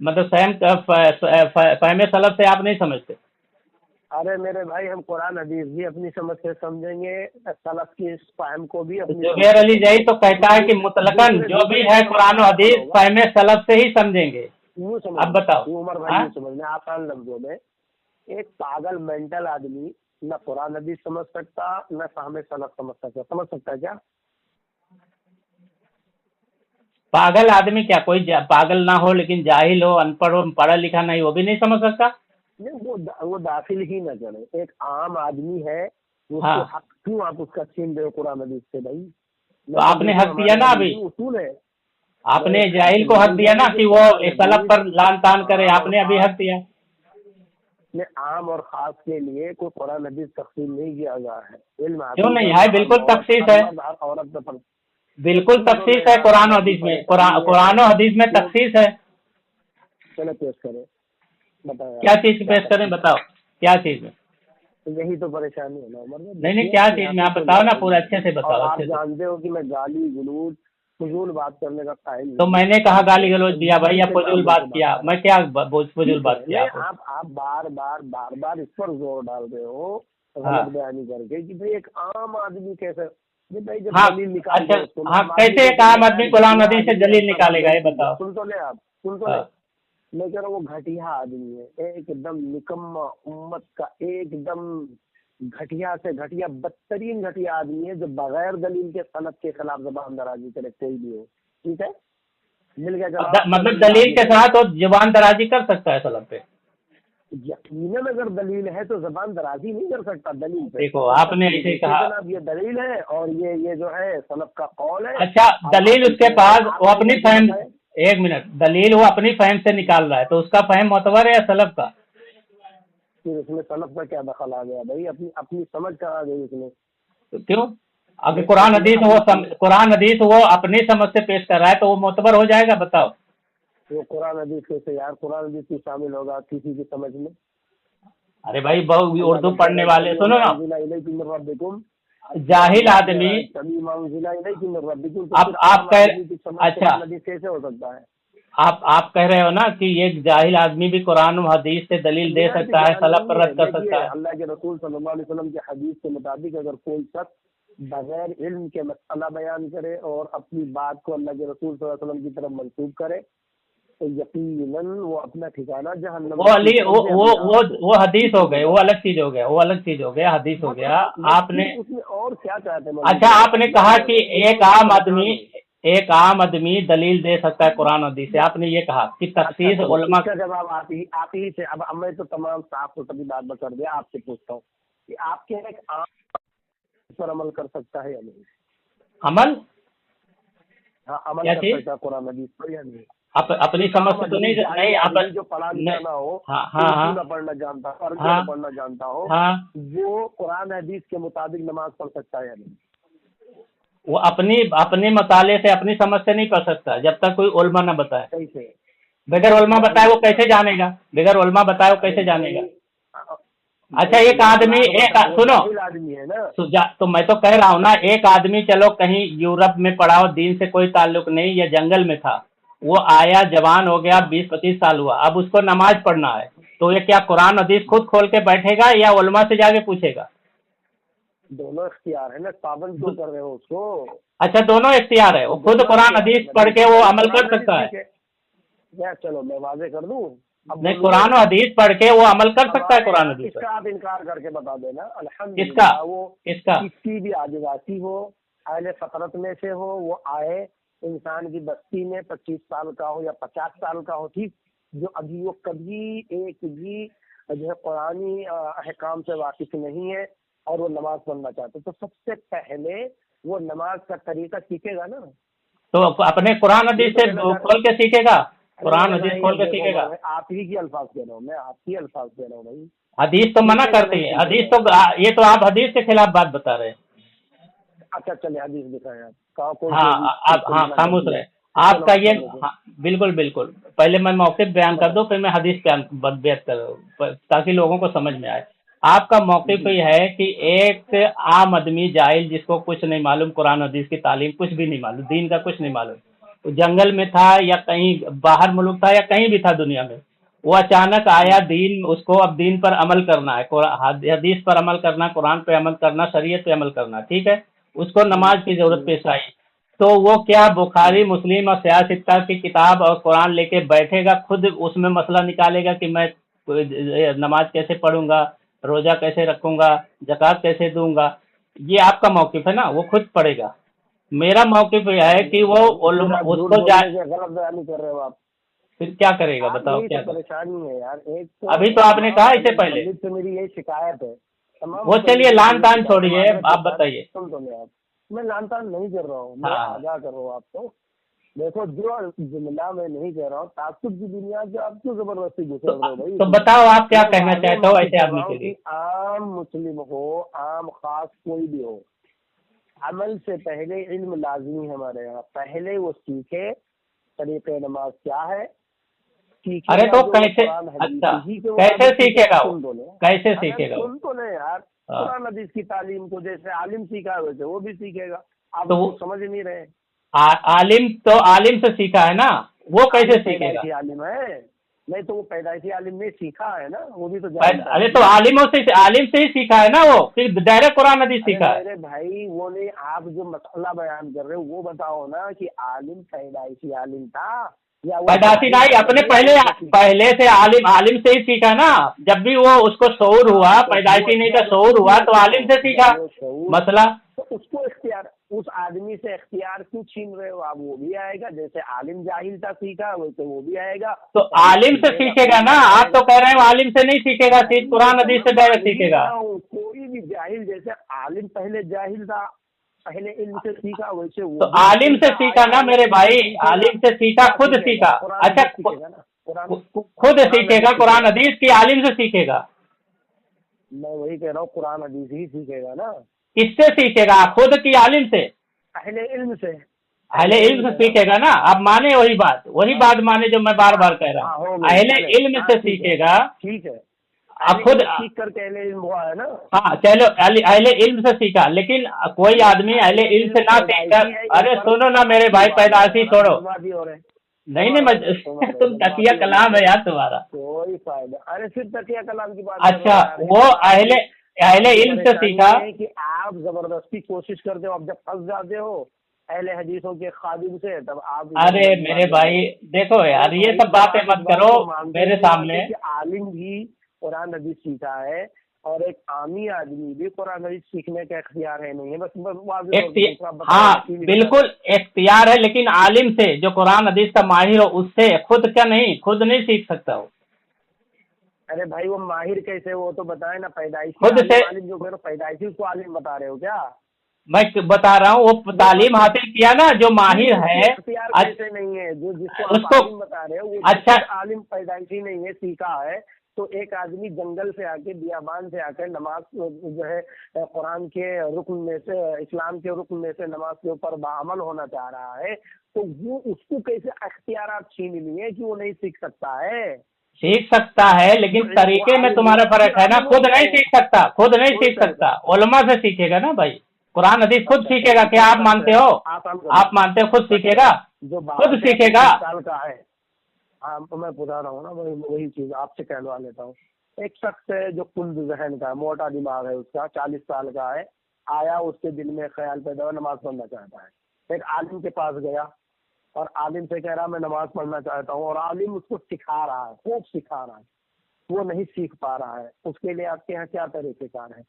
मतलब फहम सलफ से आप नहीं समझते? अरे मेरे भाई, हम कुरान हदीस भी अपनी समझ से समझेंगे, सलफ की इस फाहम को भी तो अपनी समझ जुबैर से अली जई तो समझेंगे। कहता है कि मुतलकन दूसरे जो भी दूसरे है शब्दों में कुरान और कहना कौन हदीस होगा? फहम सलफ से ही समझेंगे। यूँ अब समझना, बताओ। यूँ उमर भाई, हाँ, यूँ समझना आसान लफ्जों में, एक पागल मेंटल आदमी न कुरान हदीस समझ सकता, न फाहम सलफ समझ सकता है क्या? पागल आदमी क्या, कोई पागल ना हो लेकिन जाहिल हो, अनपढ़ हो, पढ़ा लिखा नहीं, वो भी नहीं समझ सकता? नहीं, वो दाखिल ही न करे, एक आम आदमी है, उसके हाँ, हक क्यों आप उसका छीन रहे हो कुरान हदीस से भाई? तो मैं तो आपने देखो, हक दिया हमारे ना यहाँ अभी, बिल्कुल उसूल है। आपने नहीं, जाहिल को हक बिल्कुल दिया कह रहे ना हैं कि कि वो कुरान इस सलफ हदीस पर लान तान करे, आम और आपने अभी हक खास दिया। में, आम और खास के लिए कोई कुरान हदीस तकसीम नहीं किया गया है। इल्म क्यों हासिल नहीं करना है? हर बिल्कुल औरत, तखसीस हर है, मर्द, हर औरत पे फर्ज। तो बिल्कुल सुन तो ले तखसीस है यार, कुरान और हमारी हदीस में, परेशानी ये है कुरान और हदीस में कि तखसीस है। चलो पेश करें, बताओ यार क्या चीज की क्या पेश करें, तकसीस है? बताओ क्या चीज में? तो यही तो परेशानी है ना उमर भाई, नहीं नहीं, देखिए क्या कि चीज यहाँ में पे आप तो बताओ ना, लड़ाई पूरा है, अच्छे से और बताओ, आप अच्छे से। जानते हो कि मैं गाली गलूज फजूल बात करने का कायल तो नहीं मैंने कहा गाली गलौज हूँ। दिया भाई, या के फजूल मामले से बात बात किया? कर रहा मैं हूँ। क्या फजूल ठीक है, बात किया नहीं, आपको? आप बार बार इस पर जोर डाल रहे हो, हाँ गलत बयानी करके, कि भाई एक आम आदमी कैसे, ये भाई जब हाँ, दलील निकाल अच्छा, दो उसको, हाँ, आम आदमी कैसे को एक तो आम आदमी निहायत कुरान घटिया हदीस से आदमी है, दलील अपना निकालेगा, ये समझ लीजिए। बताओ। सुन तो ले आप, सुन तो ले, हाँ, मैं कह रहा हूँ वो घटिया आदमी है, एकदम निकम्मा, उम्मत का एकदम घटिया से घटिया बदतरीन घटिया आदमी है जो बगैर दलील के सनद के खिलाफ जबान दराजी करे, कोई भी हो। ठीक है, मिल गया जवाब। मतलब दलील के साथ वो जुबान दराजी कर सकता है सलब पे? यकीनन अगर दलील है तो जबान दराजी नहीं कर सकता दलील पे। देखो आपने ऐसे कहा, जनाब ये दलील है और ये जो है सनद का कौल है। अच्छा दलील उसके पास, वो अपनी फहम, एक मिनट, दलील वो अपनी फहम से निकाल रहा है तो उसका फहम मोतबर है या सलब का? फिर उसमें सनद का क्या दखल आ गया भाई? अपनी अपनी समझ कहाँ आ गई उसमें? तो क्यों? अगर कुरान हदीस वो अपनी समझ से पेश कर रहा है तो वो मोतबर हो जाएगा? बताओ। वो कुरान हदीस कैसे यार? कुरान हदीस की शामिल होगा किसी की समझ में? अरे भाई बहुत उर्दू पढ़ने वाले, सुनो ना, जाहिल आदमी, अब आप कह, अच्छा कैसे हो सकता है? आप कह रहे हो ना कि ये जाहिल आदमी भी कुरान और हदीस से दलील दे सकता है, सलब पर रद्द कर सकता है। अल्लाह के रसूल सल्लल्लाहु अलैहि वसल्लम के हदीस के मुताबिक अगर कोई शख्स बगैर इल्म के मसला बयान करे और अपनी बात को अल्लाह के रसूल सल्लल्लाहु अलैहि वसल्लम की तरफ मंसूब करे तो यकीनन वो अपना ठिकाना जहन्नम। वो हदीस हो गए, वो अलग चीज हो गया, वो अलग चीज हो गया, हदीस हो गया। आपने उसमें और क्या चाहते हैं? अच्छा आपने कहा कि एक आम आदमी दलील दे सकता है कुरान हदीस से, आपने ये कहा कि तखसीस उलमा का जवाब आप ही से। अब मैं तो तमाम साफ सुथरी बात कर दिया, आपसे पूछता हूँ कि आपके एक आम पर अमल कर सकता है या नहीं? अमल, हाँ अमल क्या कर सकता है कुरान हदीस पर या नहीं? अपनी समझ से तो नहीं आप जो पढ़ा लिखा ना हो, हाँ पढ़ना जानता हो, हाँ पढ़ना जानता हो, हाँ, वो कुरान हदीस के मुताबिक नमाज पढ़ सकता है या नहीं? वो अपने मताले से, अपनी समझ से नहीं पढ़ सकता जब तक कोई उलमा न बताए। कैसे? बगैर उलमा बताए वो कैसे जानेगा? बगैर उलमा बताए वो कैसे जानेगा? अच्छा एक आदमी, एक सुनो आदमी है ना, तो मैं तो कह रहा हूँ ना, एक आदमी चलो कहीं यूरोप में पड़ा हो, दीन से कोई ताल्लुक नहीं, या जंगल में था, वो आया, जवान हो गया, 20-25 साल हुआ, अब उसको नमाज पढ़ना है, तो ये क्या कुरान हदीस खुद खोल के बैठेगा या उलमा से जाके पूछेगा? दोनों इख्तियार है ना, पाबंद क्यों कर रहे हो उसको? अच्छा दोनों इख्तियार है, वो खुद कुरान हदीस पढ़ के वो अमल कर सकता है। चलो मैं वाजे कर दूं, नहीं कुरान हदीस पढ़ के वो अमल कर सकता है कुरान हदीस पर। इसका आप इनकार करके बता देना किसका? अल्हम्दुलिल्लाह, वो किसका? किसी भी आदिवासी हो, अहले फतरत में से हो, वो आए इंसान की बस्ती में 25 साल का हो या 50 साल का हो, ठीक, जो अभी वो कभी एक भी जो है कुरानी अहकाम से वाकिफ नहीं है और वो नमाज पढ़ना चाहते, तो सबसे पहले वो नमाज का तरीका सीखेगा ना। तो अपने कुरान हदीस से खोल के सीखेगा, कुरान हदीस खोल के सीखेगा। आप ही की अल्फाज कह रहा हूँ मैं, आपकी अल्फाज कह रहा हूँ भाई। हदीस तो मना करती है, हदीस तो, ये तो आप हदीस के खिलाफ बात बता रहे हैं। अच्छा चलिए हदीस दिखाएं आप। हाँ आप, हाँ खामोश रहे आपका ये, हाँ बिल्कुल बिल्कुल, पहले मैं मौक़िफ़ बयान कर दूं फिर मैं हदीस बयान करूँ ताकि लोगों को समझ में आए। आपका मौक़िफ़ ये है कि एक आम आदमी जाहिल जिसको कुछ नहीं मालूम, कुरान हदीस की तालीम कुछ भी नहीं मालूम, दीन का कुछ नहीं मालूम, तो जंगल में था या कहीं बाहर मुल्क था या कहीं भी था दुनिया में, वो अचानक आया, दीन उसको अब दीन पर अमल करना है, हदीस पर अमल करना, कुरान पे अमल करना, शरीयत पे अमल करना, ठीक है, उसको नमाज की जरूरत पेश आई, तो वो क्या बुखारी मुस्लिम और सियासत्ता की किताब और कुरान लेके बैठेगा, खुद उसमें मसला निकालेगा कि मैं नमाज कैसे पढ़ूंगा, रोजा कैसे रखूंगा, ज़कात कैसे दूंगा? ये आपका मौक़िफ़ है ना, वो खुद पढ़ेगा। मेरा मौक़िफ़ यह है कि वो उसको गलत बयानी कर रहे हो आप। फिर क्या करेगा बताओ? क्या परेशानी है यार? एक तो अभी तो आपने कहा इससे पहले, तो मेरी यही शिकायत है। वो चलिए लान तान छोड़िए, आप बताइए। सुन तो मैं, मैं लान तान नहीं कर रहा हूँ, मैं आगाह कर रहा हूँ आपको। देखो जो जुमला मैं नहीं कह रहा हूँ, तासुब की दुनिया से आप क्यों जबरदस्ती घुस रहे हो भाई? तो बताओ आप क्या कहना चाहते हो ऐसे आदमी के लिए? आम मुस्लिम हो, आम खास कोई भी हो, अमल से पहले इल्म लाजमी है हमारे यहाँ। पहले वो सीखे तरीक़े नमाज क्या है। अरे तो कैसे, अच्छा कैसे सीखेगा वो? कैसे सीखेगा? सुन तो ले यार, कुरान हदीस की तालीम को जैसे आलिम सीखा है वैसे वो भी सीखेगा। आप तो वो समझ नहीं रहे। आलिम तो आलिम से सीखा है ना, वो कैसे सीखेगा? आलिम है नहीं तो वो पैदाइशी आलिम ने सीखा है ना, वो भी तो जानता है। अरे तो आलिम से ही सीखा है ना, वो फिर डायरेक्ट कुरान हदीस सीखा है। अरे भाई वो नहीं, आप जो मसला बयान कर रहे हो वो बताओ ना कि आलिम पैदाइशी आलिम था या वो पैदाइशी जाहिल नहीं, था अपने तभी पहले आलिम से सीखा? पहले से आलिम से ही सीखा ना। जब भी वो उसको शऊर हाँ, हुआ, तो पैदाइशी नहीं था, शऊर सुन हुआ तो तो, आलिम से सीखा जब वो शऊर, मसला। तो उसको इख्तियार, उस आदमी से इख्तियार क्यों छीन रहे हो आप? वो भी आएगा, जैसे आलिम जाहिल था सीखा, वैसे वो भी आएगा, तो पहले आलिम से सीखेगा सीखेगा फिर ना, आप तो बताएगा। कह रहे हो आलिम से नहीं सीखेगा, भाई सीध कुरान ये तो हदीस से मैं डायरेक्ट मान ही सीखेगा। रहा हूँ, कोई भी जाहिल, जैसे आलिम पहले जाहिल था, पहले इल्म से सीखा, वैसे वो तो भी आलिम से सीखा सीखा आया ना है, मेरे इल्म से भाई, सीखेगा। आलिम से सीखा, क्या खुद सीखेगा? सीखा। कुरान अच्छा, हदीस सीखेगा ना, कुरान, खुद कुरान सीखेगा हदीस कुरान सीखेगा। हदीस की, आलिम से सीखेगा। मैं वही कह रहा हूँ, कुरान हदीस ही सीखेगा ना, किससे सीखेगा, खुद की आलिम से? अहले इल्म से, अहले इल्म से ना। सीखेगा ना। अब माने वही हाँ, बात माने जो मैं बार बार कह रहा हाँ, हूँ, हो गई, अहले चले, इल्म हाँ से ठीक है, सीखेगा। ठीक है। अब अहले खुद, इल्म सीख करके अहले इल्म हुआ है ना। हाँ चलो, अहले इल्म से सीखा, लेकिन कोई आदमी अहले अहले इल्म से इल्म ना सीख कर, पैदाइशी है, अरे ऊपर सुनो ना मेरे भाई, आपकी बात है, पैदाइशी वरना छोड़ो। जज्बाती हो रहे हैं। नहीं नहीं, तुम तकिया जज्बाती हो कलाम है जाते हैं। यार तुम्हारा। कोई फायदा, अरे फिर तकिया कलाम की बात कर रहे अच्छा, हो यार, वो अहले अहले आपकी इल्म से परेशानी सीखा। है कि आप जबरदस्ती कोशिश करते हो, अब जब फंस जाते हो अहले हदीसों के खादिम से, तब आप अरे मेरे भाई देखो यार, ये सब बातें मत करो मेरे सामने। कि आलिम भी कुरान हदीस सीखा है, और एक आमी आदमी भी कुरान हदीस सीखने का इख्तियार है नहीं है, बस वाज़ेह तौर पे दूसरा बताओ, हाँ वकील ही बिल्कुल बताओ। इख्तियार है, लेकिन आलिम से, जो कुरान हदीस का माहिर हो उससे, खुद क्या नहीं, खुद नहीं सीख सकता हो। अरे भाई वो माहिर कैसे, वो तो बताए ना, पैदाइशी खुद से, आलिम, आलिम जो कह रहे हो, पैदाइशी उसको आलिम बता रहे हो क्या? मैं बता रहा हूँ, वो तालीम हासिल किया ना जो माहिर उसको है। इख्तियार कैसे नहीं है, जो जिसको आप उसको, आलिम बता रहे हो, वो अच्छा, खुद आलिम पैदाइशी नहीं है, सीखा है। तो एक आदमी जंगल से आके, बियाबान से आकर नमाज जो है कुरान के रुकन में से, इस्लाम के रुकन में से नमाज के ऊपर बाअमल होना चाह रहा है, तो वो उसको कैसे इख्तियार छीन लिए कि वो नहीं सीख सकता है? सीख सकता है, लेकिन तरीके में तुम्हारा फर्क है ना। खुद नहीं सीख सकता, खुद नहीं सीख सकता, उलमा से सीखेगा ना भाई। कुरान हदीस खुद सीखेगा, क्या आप मानते हो? आप मानते हो खुद सीखेगा? जो खुद सीखेगा। साल का है, हाँ तो मैं बता रहा हूँ ना, वही चीज आपसे कहलवा लेता हूँ। एक शख्स है जो कुंद जहन का, मोटा दिमाग है उसका, 40 साल का है, आया उसके दिल में ख्याल पैदा हुआ नमाज पढ़ना चाहता है, एक आलिम के पास गया और आलिम से कह रहा मैं नमाज पढ़ना चाहता हूँ, और आलिम उसको सिखा रहा है, खूब सिखा रहा है, वो नहीं सीख पा रहा है, उसके लिए आपके यहाँ क्या तरीकेकार है?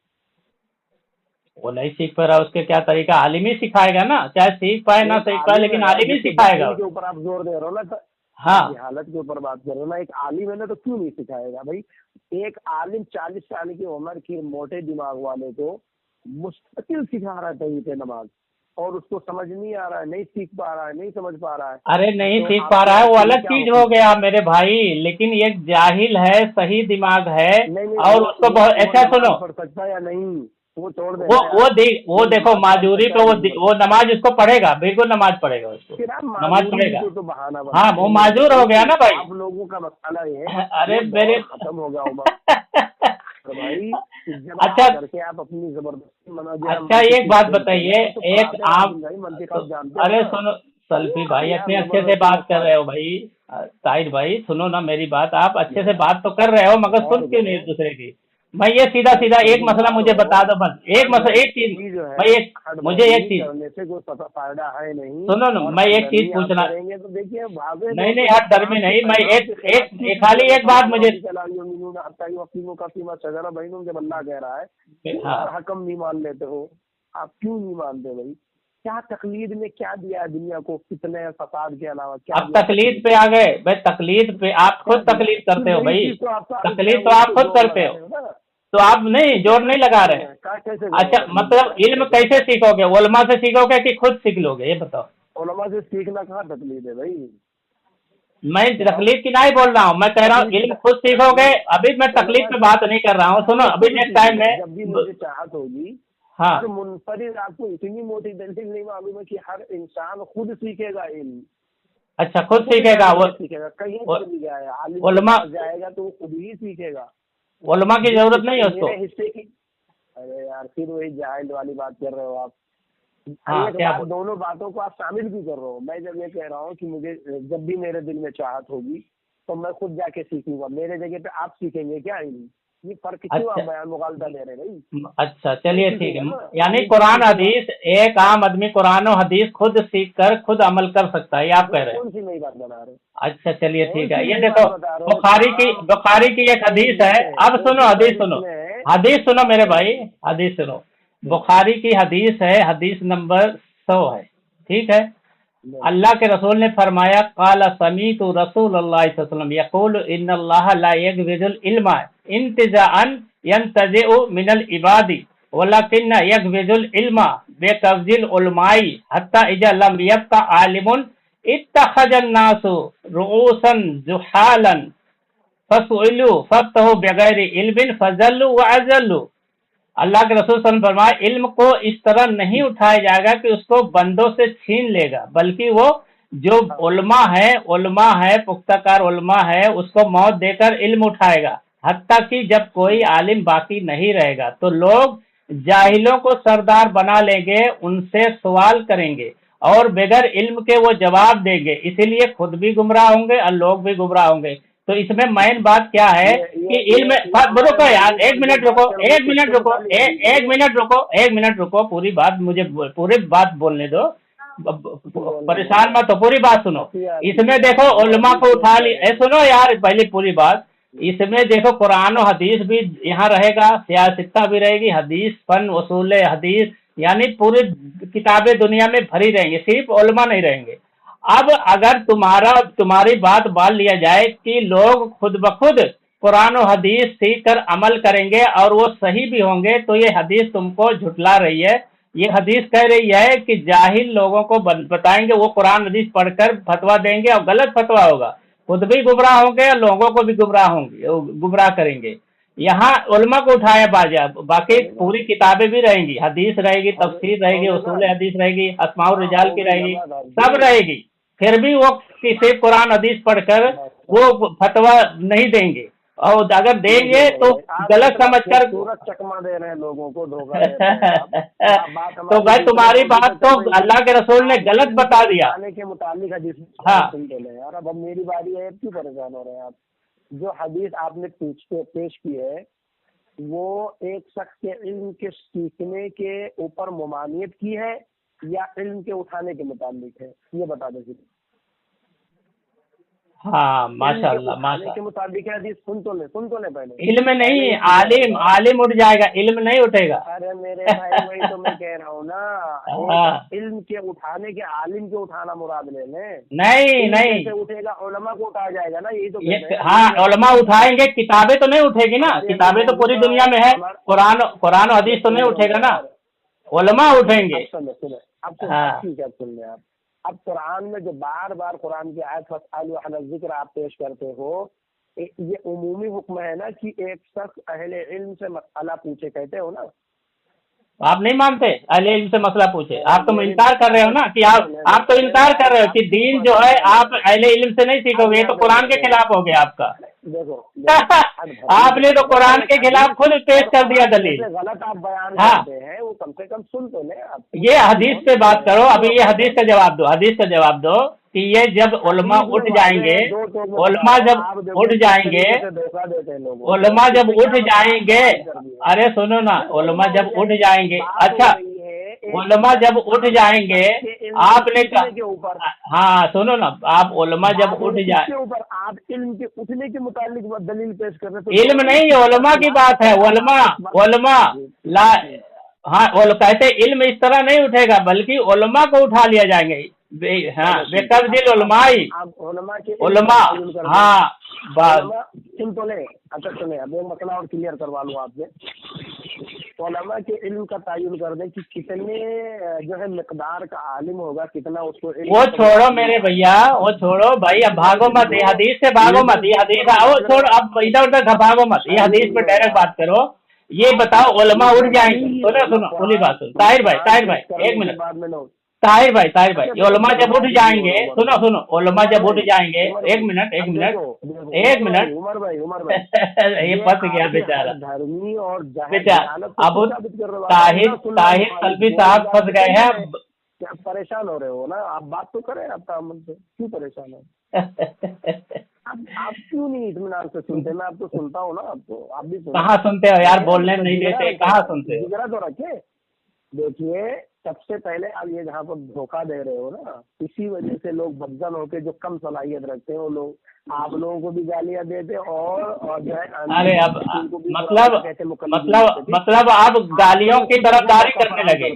वो नहीं सीख पा रहा, उसके क्या तरीका? आलिम ही सिखाएगा ना, चाहे सीख पाए ना सीख पाए, लेकिन आलिम ही सिखाएगा। के ऊपर आप जोर दे रहे हो ना, तो हाँ, हालत के ऊपर बात कर रहे हो ना, एक आलिम है ना, तो क्यों नहीं सिखाएगा भाई? एक आलिम 40 साल की उम्र की मोटे दिमाग वाले को मुस्तकिल सिखा रहा है तरीके नमाज, और उसको समझ नहीं आ रहा है, नहीं सीख पा रहा है, नहीं समझ पा रहा है। अरे नहीं तो सीख पा रहा है, वो अलग क्या चीज हो गया मेरे भाई, लेकिन ये जाहिल है, सही दिमाग है, और उसको बहुत ऐसा सुनो, पढ़ सकता है या नहीं, वो छोड़ दे। वो देखो माजूरी पे वो नमाज उसको पढ़ेगा, बिल्कुल नमाज पढ़ेगा, उसको नमाज पढ़ेगा। तो बहाना हाँ, वो माजूर हो गया ना भाई। आप लोगों का मसाला ये, अरे मेरे खत्म हो गया होगा भाई, अच्छा करके आप अपनी जबरदस्ती मना। अच्छा, एक बात बताइए, एक आप, अरे सुनो सल्फी भाई, इतने अच्छे से बात कर रहे हो भाई, साहिद भाई सुनो ना मेरी बात, आप अच्छे से बात तो कर रहे हो, मगर सुन क्यों नहीं दूसरे की? मैं ये सीधा एक मसला मुझे बता दो बस, एक चीज, मैं मुझे एक चीज करने से कोई फायदा है नहीं। सुनो ना, मैं एक चीज पूछना, तो देखिए नहीं हर धर्म में नहीं, मैं एक खाली एक बात मुझे, बल्ला कह रहा है, हाँ हकम नहीं मान लेते हो आप, क्यों नहीं मानते भाई? क्या तकलीद में क्या दिया दुनिया को, कितने फसाद के अलावा क्या? अब तकलीद पे आ गए भाई, तकलीद पे आप खुद तकलीद करते हो भाई, तकलीद तो आप खुद करते हो, तो आप नहीं जोर नहीं लगा रहे हैं। अच्छा, मतलब इल्म कैसे सीखोगे? उलमा से सीखोगे कि खुद सीख लोगे, ये बताओ। उलमा से सीखना कहाँ तकलीद है भाई? मैं तकलीफ की नहीं बोल रहा हूँ, मैं कह रहा हूँ इल्म खुद सीखोगे। अभी मैं तकलीफ पे बात नहीं कर रहा हूँ, सुनो, अभी नेक्स्ट टाइम में जब भी मुझे चाहत होगी, हाँ, हर मुनफरिद आपको इतनी मोटी दलील नहीं मालूम है कि हर इंसान खुद सीखेगा इल्म। अच्छा, खुद सीखेगा वो, सीखेगा कहीं पर भी जाएगा, आलिम उलमा जाएगा तो वो खुद ही सीखेगा, उलमा की जरूरत नहीं है उसको। मेरे हिस्से की। अरे यार फिर वही जाहिल वाली बात कर रहे हो आप। हाँ, क्या दोनों बातों को आप शामिल भी कर रहे हो। मैं जब ये कह रहा हूँ कि मुझे जब भी मेरे दिल में चाहत होगी तो मैं खुद जाके सीखूंगा, मेरे जगह पे आप सीखेंगे क्या इल्म? یہ فرق کیوں آپ اچھا بیان مغالطہ لے رہے ہیں بھائی؟ اچھا چلیے ایک ہی ٹھیک چیز ہے، ہے نا، یعنی ایک ہی قرآن چیز ہے۔ حدیث ایک عام آدمی قرآن و حدیث خود سیکھ کر خود عمل کر سکتا ہے، یہ آپ کہہ رہے ہیں؟ کون سی نئی بات بنا رہے ہیں؟ اچھا چلیے کون ٹھیک ہے، سی یہ نئی دیکھو بات بتا رہے ہو؟ بخاری کی ایک نہیں حدیث ہے، اب سنو اردو حدیث حدیث سنو، میں حدیث سنو میرے بھائی، حدیث سنو، بخاری کی حدیث ہے، حدیث نمبر 100 ہے، ٹھیک ہے؟ اللہ کے رسول نے فرمایا قال سمیعت رسول اللہ صلی اللہ علیہ وسلم یقول ان اللہ لا یقبض العلم انتزاعا ينتزع من العباد ولكن يقبض العلم بقبض العلماء حتى اذا لم يبق عالم اتخذ الناس رؤوسا جحالا فسئلوا ففتحوا بغیر علم فضلوا وأضلوا۔ اللہ کے رسول صلی اللہ علیہ وسلم فرمائے علم کو اس طرح نہیں اٹھایا جائے گا کہ اس کو بندوں سے چھین لے گا، بلکہ وہ جو علماء ہے پختہ کار علماء ہے اس کو موت دے کر علم اٹھائے گا، حتیٰ کہ جب کوئی عالم باقی نہیں رہے گا تو لوگ جاہلوں کو سردار بنا لیں گے، ان سے سوال کریں گے اور بغیر علم کے وہ جواب دیں گے، اسی لیے خود بھی گمراہ ہوں گے اور لوگ بھی گمراہ ہوں گے۔ تو اس میں مین بات کیا ہے کہ علم، رکو یار ایک منٹ رکو، پوری بات مجھے پوری بات بولنے دو، پریشان مت ہو، پوری بات سنو۔ اس میں دیکھو علماء کو اٹھا لی، سنو یار پہلی پوری بات، اس میں دیکھو قرآن و حدیث بھی یہاں رہے گا، سیاستہ بھی رہے گی، حدیث فن اصول حدیث یعنی پوری کتابیں دنیا میں بھری رہیں گی، صرف علماء نہیں رہیں گے۔ اب اگر تمہاری بات مان لیا جائے کہ لوگ خود بخود قرآن و حدیث سیکھ کر عمل کریں گے اور وہ صحیح بھی ہوں گے، تو یہ حدیث تم کو جھٹلا رہی ہے۔ یہ حدیث کہہ رہی ہے کہ جاہل لوگوں کو بتائیں گے، وہ قرآن حدیث پڑھ کر فتویٰ دیں گے اور غلط فتویٰ ہوگا، خود بھی گمراہ ہوں گے اور لوگوں کو بھی گمراہ کریں گے۔ یہاں علماء کو اٹھایا باقی پوری کتابیں بھی رہیں گی، حدیث رہے گی، تفسیر رہے گی، اصول حدیث رہے گی، اسماء الرجال کی رہے گی، سب رہے گی، پھر بھی وہ کسی قرآن حدیث پڑھ کر وہ فتویٰ نہیں دیں گے، اور اگر دیں گے تو غلط سمجھ کر چکما دے رہے ہیں لوگوں کو، دھوکہ دے رہے ہیں۔ تو بھائی تمہاری بات تو اللہ کے رسول نے غلط بتا دیا کے متعلق حدیث ہاں یار، اب میری باری ہے، کیوں پریشان ہو رہے ہیں آپ؟ جو حدیث آپ نے پیش کی ہے وہ ایک شخص کے علم کے سیکھنے کے اوپر ممانعت کی ہے یا علم کے اٹھانے کے متعلق ہے، یہ بتا دیں۔ ہاں ماشاء اللہ ماشاء کے مطابق ہے حدیث، سن تو لے پہلے۔ علم نہیں، عالم اٹھ جائے گا، علم نہیں اٹھے گا۔ ارے میرے بھائی وہی تو میں کہہ رہا ہوں نا، علم کے اٹھانے کے عالم کے اٹھانا مراد لے لیں، نہیں اٹھے گا، علماء کو اٹھایا جائے گا نا، یہی تو ہاں علماء اٹھائیں گے، کتابیں تو نہیں اٹھے گی نا، کتابیں تو پوری دنیا میں ہے، قرآن و حدیث تو نہیں اٹھے گا نا، علماء اٹھیں گے۔ اب ٹھیک ہے، سن لیں آپ، اب قرآن میں جو بار بار قرآن کی آیت فاسألوا اہل الذکر آپ پیش کرتے ہو، یہ عمومی حکم ہے نا کہ ایک شخص اہل علم سے مسئلہ پوچھے، کہتے ہو نا؟ آپ نہیں مانتے اہل علم سے مسئلہ پوچھے؟ آپ تو انکار کر رہے ہو نا کہ آپ تو انکار کر رہے ہو کہ دین جو ہے آپ اہل علم سے نہیں سیکھو گے، یہ تو قرآن کے خلاف ہو گیا آپ کا۔ دیکھو آپ نے تو قرآن کے خلاف خود پیش کر دیا دلیل۔ غلط آپ بیان کرتے ہیں، وہ کم سے کم سن تو لیں آپ۔ یہ حدیث سے بات کرو، ابھی یہ حدیث کا جواب دو، حدیث کا جواب دو کہ یہ جب علماء اٹھ جائیں گے، علماء جب اٹھ جائیں گے، علماء جب اٹھ جائیں گے، ارے سنو نا، علماء جب اٹھ جائیں گے، اچھا علماء جب اٹھ جائیں گے، آپ نے ہاں سنو نا، آپ علماء جب اٹھ جائیں، آپ علم کے اٹھنے کے متعلق دلیل پیش کر رہے ہیں، علم نہیں علماء کی بات ہے، علماء لا، ہاں کہتے علم اس طرح نہیں اٹھے گا بلکہ علماء کو اٹھا لیا جائیں گے، ہاں بے قبض علماء ہاں سن تو لیں۔ اچھا سنیں، اب ایک مسئلہ اور کلیئر کروا لوں آپ سے، علماء کے علم کا تعین کر دیں کہ کتنے جو ہے مقدار کا عالم ہوگا، کتنا اس کو علم، وہ چھوڑو میرے بھیا، وہ چھوڑو بھائی، اب بھاگو مت، یہ حدیث سے بھاگو مت، یہ حدیث چھوڑو، اب ادھر ادھر بھاگو مت، یہ حدیث پہ ڈائریکٹ بات کرو۔ یہ بتاؤ علماء اٹھ جائیں گے، سنو پوری بات سنو، طاہر بھائی ایک منٹ، طاہر بھائی علماء جب اٹھ جائیں گے، سنو علماء جب اٹھ جائیں گے، ایک منٹ عمر بھائی یہ پھنس گیا بیچارہ، دھرمی اور اب طاہر قلبی صاحب پھنس گئے ہیں، پریشان ہو رہے ہو نا آپ، بات تو کریں آپ تعامل سے، کیوں پریشان ہو؟ आप क्यों नहीं इत्मीनान से सुनते? मैं आपको सुनता हूँ ना, आपको आप भी सुनो। कहाँ सुनते हो यार, बोलने नहीं देते, कहाँ सुनते हो? जिगरा तो रखे। देखिए, सबसे पहले आप ये जहाँ पर धोखा दे रहे हो ना, इसी वजह से लोग बदजन होके जो कम सलाहियत रखते हैं वो लोग आप लोगों को भी गालियां देते और जो है अरे अब मतलब आप गालियों की तरफदारी करने लगे।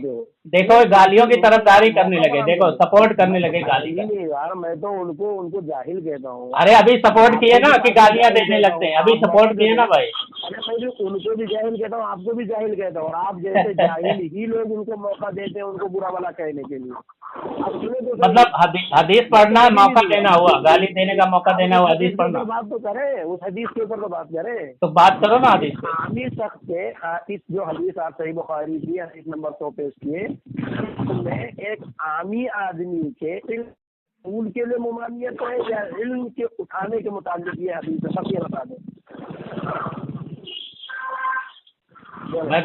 देखो गालियों की तरफदारी करने लगे, देखो सपोर्ट करने लगे गाली का। नहीं यार, मैं तो उनको जाहिल कहता हूँ। अरे अभी सपोर्ट किए ना कि गालियां देने लगते हैं, अभी सपोर्ट किए ना भाई। अरे मैं भी उनको भी जाहिल कहता हूँ, आपको भी जाहिल कहता हूँ, और आप जैसे जाहिल ही लोग उनको मौका देते हैं उनको बुरा भला कहने के लिए। मतलब हदीस पढ़ना मौका देना हुआ, गाली देने का मौका देना हुआ, हदीस पढ़ना। बात तो करें, उस हदीस के ऊपर तो बात करें। तो बात करो ना हदीस पे। आमी शख्स के हादीस, जो हदीस आप सही बुखारी की हदीस नंबर 100 पेश किए, उसमें एक आमी आदमी के इल्म के लिए मुमानियत है या इल्म के उठाने के मुताबिक ये हदीस है, सब ये बता दें। मैं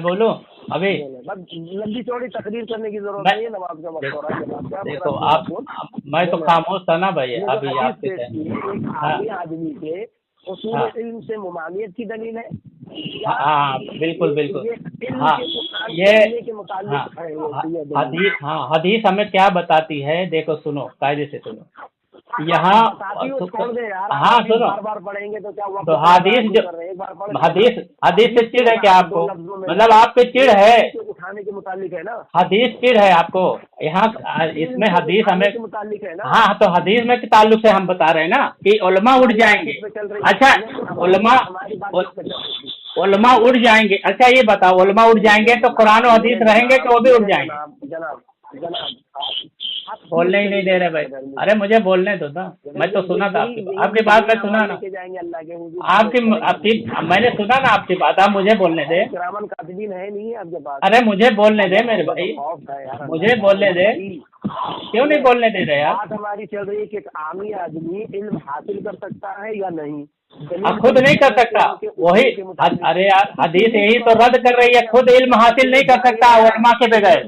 बोलूं अभी लंबी चौड़ी तकरीर करने की जरूरत नहीं है। नवाज का वक्त हो रहा है। देखो आप, मैं तो खामोश था ना भाई, अभी आपके आमी आदमी के उसूल इल्म से मुमानियत की दलील है। हाँ बिल्कुल हाँ, ये हदीस हमें क्या बताती है, देखो सुनो, कायदे से सुनो। यहाँ हाँ सुनो, बार पढ़ेंगे तो क्या हुआ? तो हदीस से चिढ़ है क्या आपको? मतलब आपके चिढ़ है, उठाने के मुतालिक है ना, हदीस चिढ़ है आपको। यहाँ इसमें हदीस हमें मुतालिक है ना। हाँ, तो हदीस में के ताल्लुक से हम बता रहे हैं ना कि उलमा उड़ जाएंगे। अच्छा, उलमा उड़ जाएंगे। अच्छा ये बताओ, उलमा उड़ जाएंगे तो कुरान और हदीस रहेंगे कि वो भी उड़ जाएंगे? जनाब बोलने ही नहीं दे रहे भाई। अरे मुझे बोलने दो ना, मैं तो सुना था आपकी बात, मैं सुना ना आपकी मैंने सुना ना आपकी बात, आप मुझे बोलने दे। है नहीं आपके पास? अरे मुझे बोलने दे मेरे भाई, मुझे बोलने दे। क्यों नहीं बोलने दे रहे यार? बात हमारी चल रही है कि एक आमी आदमी इल्म हासिल कर सकता है या नहीं। खुद नहीं कर सकता, वही अरे यार हदीस यही तो रद्द कर रही है, खुद इल्म हासिल नहीं कर सकता उलमा के बगैर,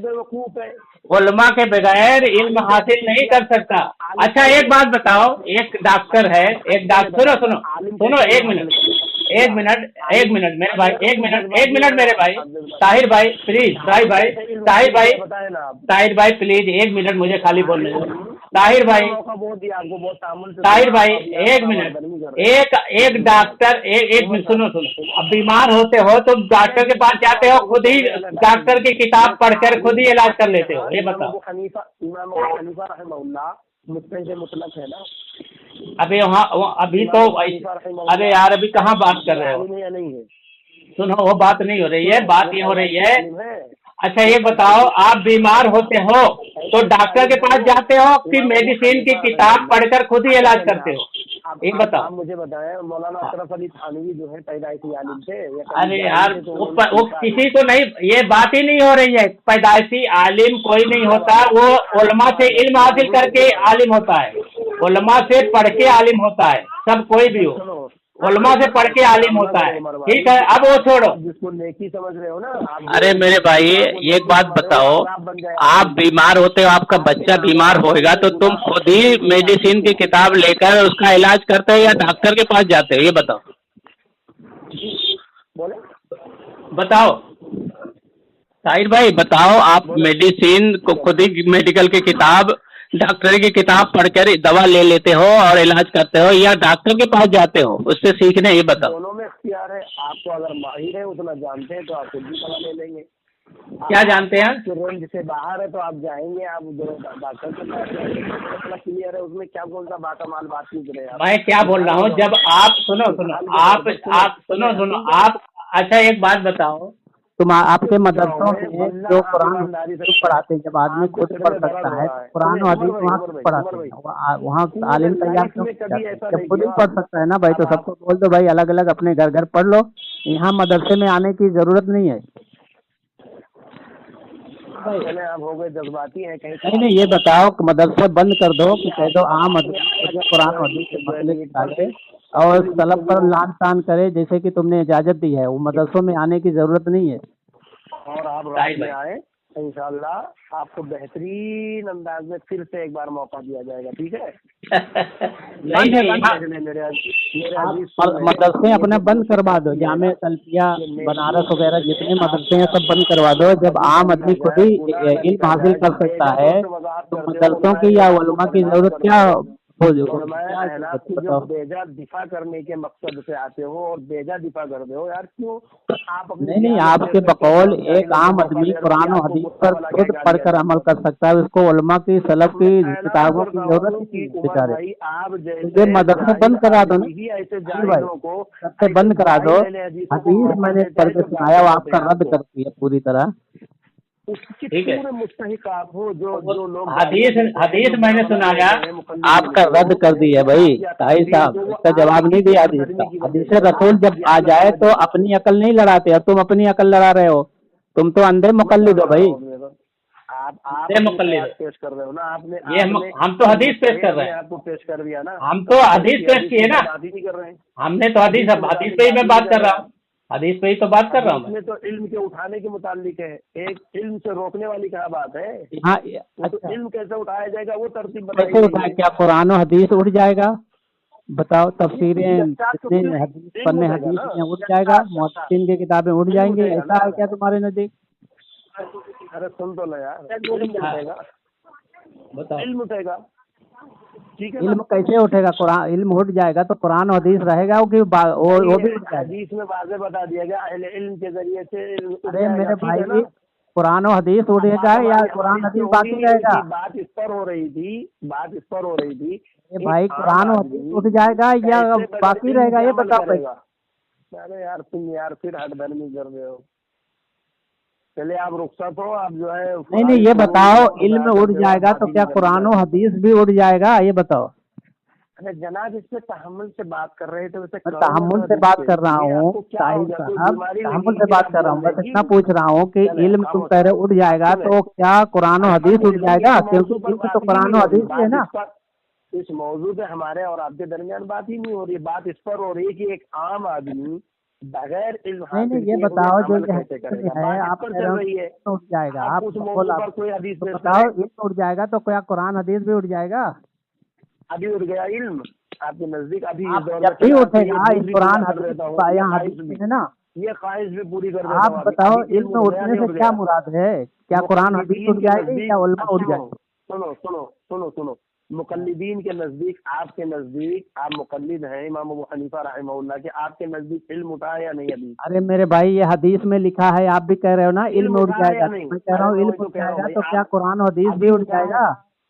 उलमा के बगैर इल्म हासिल नहीं कर सकता। अच्छा एक बात बताओ, एक डॉक्टर है, एक डॉक्टर, सुनो एक मिनट मेरे भाई, एक मिनट मेरे भाई, ताहिर भाई प्लीज, ताहिर भाई प्लीज एक मिनट मुझे खाली बोलने दो। ताहिर भाई एक मिनट, एक डॉक्टर, एक मिनट सुनो, अब बीमार होते हो तो डॉक्टर के पास जाते हो, खुद ही डॉक्टर की किताब पढ़कर खुद ही इलाज कर लेते हो, ये बताओ। मुझसे से मुतलक है ना। अभी वहाँ अभी तो अरे यार अभी कहाँ बात कर रहे हो? नहीं है, सुनो वो बात नहीं हो रही है, बात ये हो रही है। अच्छा ये बताओ, आप बीमार होते हो तो डॉक्टर के पास जाते हो कि मेडिसिन की किताब पढ़कर खुद ही इलाज करते हो, ये बताओ। आप मुझे बताएं, मौलाना अशरफ अली थानवी जो है पैदाइशी आलिम थे? अरे यार वो किसी को नहीं, ये बात ही नहीं हो रही है। पैदाइशी आलिम कोई नहीं होता, वो उलमा से इल्म हासिल करके आलिम होता है, उलमा से पढ़ के आलिम होता है, सब कोई भी हो उलमा से पढ़ के आलिम होता है। ठीक है, अब वो छोड़ो, जिसको नेकी समझ रहे हो ना। अरे मेरे भाई एक बात बताओ, आप बीमार होते हो, आपका बच्चा बीमार होएगा तो तुम खुद ही मेडिसिन की किताब लेकर उसका इलाज करते हो या डॉक्टर के पास जाते हो, ये बताओ। बताओ ताहिर भाई बताओ, आप मेडिसिन को खुद ही मेडिकल की किताब, डॉक्टर की किताब पढ़कर दवा ले लेते हो और इलाज करते हो या डॉक्टर के पास जाते हो उससे सीखने, ये बताओ। दोनों में इख्तियार है, आपको अगर माहिर है उतना जानते हैं तो आप खुद भी सलाह ले लेंगे। क्या जानते हैं? रेंज से बाहर है तो आप जाएंगे, आप डॉक्टर के पास क्लियर है, उसमें क्या कौन सा बात पूछ रहे हैं? मैं क्या बोल रहा हूँ, जब आप सुनो आप, अच्छा एक बात बताओ, तुम आपके मदरसों में जो कुरान पढ़ाते हैं, जब आदमी खुद पढ़ सकता है कुरान और हदीस वहाँ पढ़ाते हैं, वहाँ आलिम तैयार क्यों? जब खुद ही पढ़ सकता है ना भाई, तो सबको बोल दो भाई अलग अलग अपने घर घर पढ़ लो, यहाँ मदरसे में आने की जरूरत नहीं है। आप हो गए जज्बाती हैं कहीं? नहीं ये बताओ कि मदरसे बंद कर दो कि कह दो आम कुरान और हदीस के मसले निकाले और तलब पर लान तान करे, जैसे कि तुमने इजाजत दी है, वो मदरसों में आने की जरूरत नहीं है। और आप रात में आए इंशाल्लाह आपको बेहतरीन अंदाज में फिर से एक बार मौका दिया जाएगा, ठीक है। नहीं नहीं मेरे और मदरसे अपने बंद करवा दो, जामे सल्फिया बनारस वगैरह जितने मदरसे हैं सब बंद करवा दो। जब आम आदमी खुद ही इल्म हासिल कर सकता है तो मदरसों की या उलमा की जरूरत क्या हो? जो बेजा दिफा करने के मकसद से आते हो और बेजा दिफा कर दे हो यार, क्यों आप नहीं, आपके बकौल एक आम आदमी कुरान और हदीस पर खुद पढ़कर अमल कर सकता है, उसको उलमा की सलफ की किताबों की जरूरत नहीं बेचारे। ये मदरसे बंद करा दो ना भाई, सबसे बंद करा दो। हदीस मैंने पढ़ के सुनाया, वो आपका रद्द कर दिया पूरी तरह। ठीक है, मुस्तहिक आप हो जो लोग हदीस मैंने सुनाया, आपका रद्द कर दिया भाई भाई साहब, इसका जवाब नहीं दिया हदीस का। हदीस रसूल जब आ जाए तो अपनी अकल नहीं लड़ाते, और तुम अपनी अकल लड़ा रहे हो, तुम तो अंधे मुकल्लिद हो भाई। आप मुकल्लिद पेश कर रहे हो ना, आपने ये हम तो हदीस पेश कर रहे हैं, आपको पेश कर दिया ना, हम तो हदीस पेश किए ना, बात ही नहीं कर रहे हैं। हमने तो हदीस पे ही मैं बात कर रहा हूँ, हदीस पे ही तो बात कर रहा हूँ। इसमें तो इल्म के उठाने के मुतालिक है, एक इल्म से रोकने वाली क्या बात है। हाँ, तो इल्म कैसे उठाया जाएगा वो तरतीब कैसे उठाए? क्या कुरान और हदीस उठ जाएगा? बताओ, तफसीरें जितने हदीस पन्ने हदीस में उठ जाएगा, मुहद्दिसीन की किताबें उठ जाएंगी, ऐसा है क्या तुम्हारे नजदीक? अरे सुन तो लो यार, इल्म उठेगा, बताओ इल्म उठेगा, ठीक है। इल्म कैसे उठेगा? कुरान इल्म उठ जाएगा तो कुरान और हदीस रहेगा वो भी उठ जाएगा। हदीस में वाज़ेह बता दिया गया अहले इल्म के जरिए से। अरे मेरे भाई, कुरान और हदीस उठेगा या कुरान हदीस बाकी रहेगा? बात इस पर हो रही थी भाई, कुरान और हदीस उठ जाएगा या बाकी रहेगा, ये बताओ भाई। अरे यार तुम यार फिर हटधर्मी कर रहे हो, चले आप रुखसत हो, आप जो है नहीं, ये बताओ, इल्म उठ जाएगा तो क्या कुरान और हदीस भी उठ जाएगा? ये बताओ। अरे जनाब, इसमें तहम्मुल से बात कर रहे थे, वैसे तहम्मुल से बात कर रहा हूँ साहिब साहब, तहम्मुल से बात कर रहा हूँ, बस इतना पूछ रहा हूँ कि इल्म तुम कह रहे उठ जाएगा तो क्या कुरान और हदीस उठ जाएगा? क्योंकि इल्म तो कुरान और हदीस ही है ना। इस मौजूद पे हमारे और आपके दरमियान बात ही नहीं हो रही, बात इस पर हो रही है कि एक आम आदमी बगैर इल्म नहीं, ये बताओ जो है आप कह रहे हो उठ जाएगा, आप पर कोई हदीस बताओ, इल्म उठ जाएगा तो क्या कुरान हदीस भी उठ जाएगा? अभी उठ गया इल्म आपके नजदीक, अभी जब भी उठेगा इस कुरान हदीस है ना, ये ख्वाहिश भी पूरी कर देता आप बताओ, इल्म उठने से क्या मुराद है? क्या कुरान हदीस उठ जाएगी या उलमा उठ जाएगी? सुनो, मुकल्लिदीन के नजदीक, आपके नजदीक, आप मुकल्लिद हैं इमाम अबू हनीफा रहमहुल्लाह के, आपके नजदीक इल्म उठा है या नहीं अभी? अरे मेरे भाई, ये हदीस में लिखा है, आप भी कह रहे हो ना इल्म उठ जाएगा, मैं कह रहा हूँ इल्म उठ जाएगा तो क्या कुरान हदीस भी उठ जाएगा?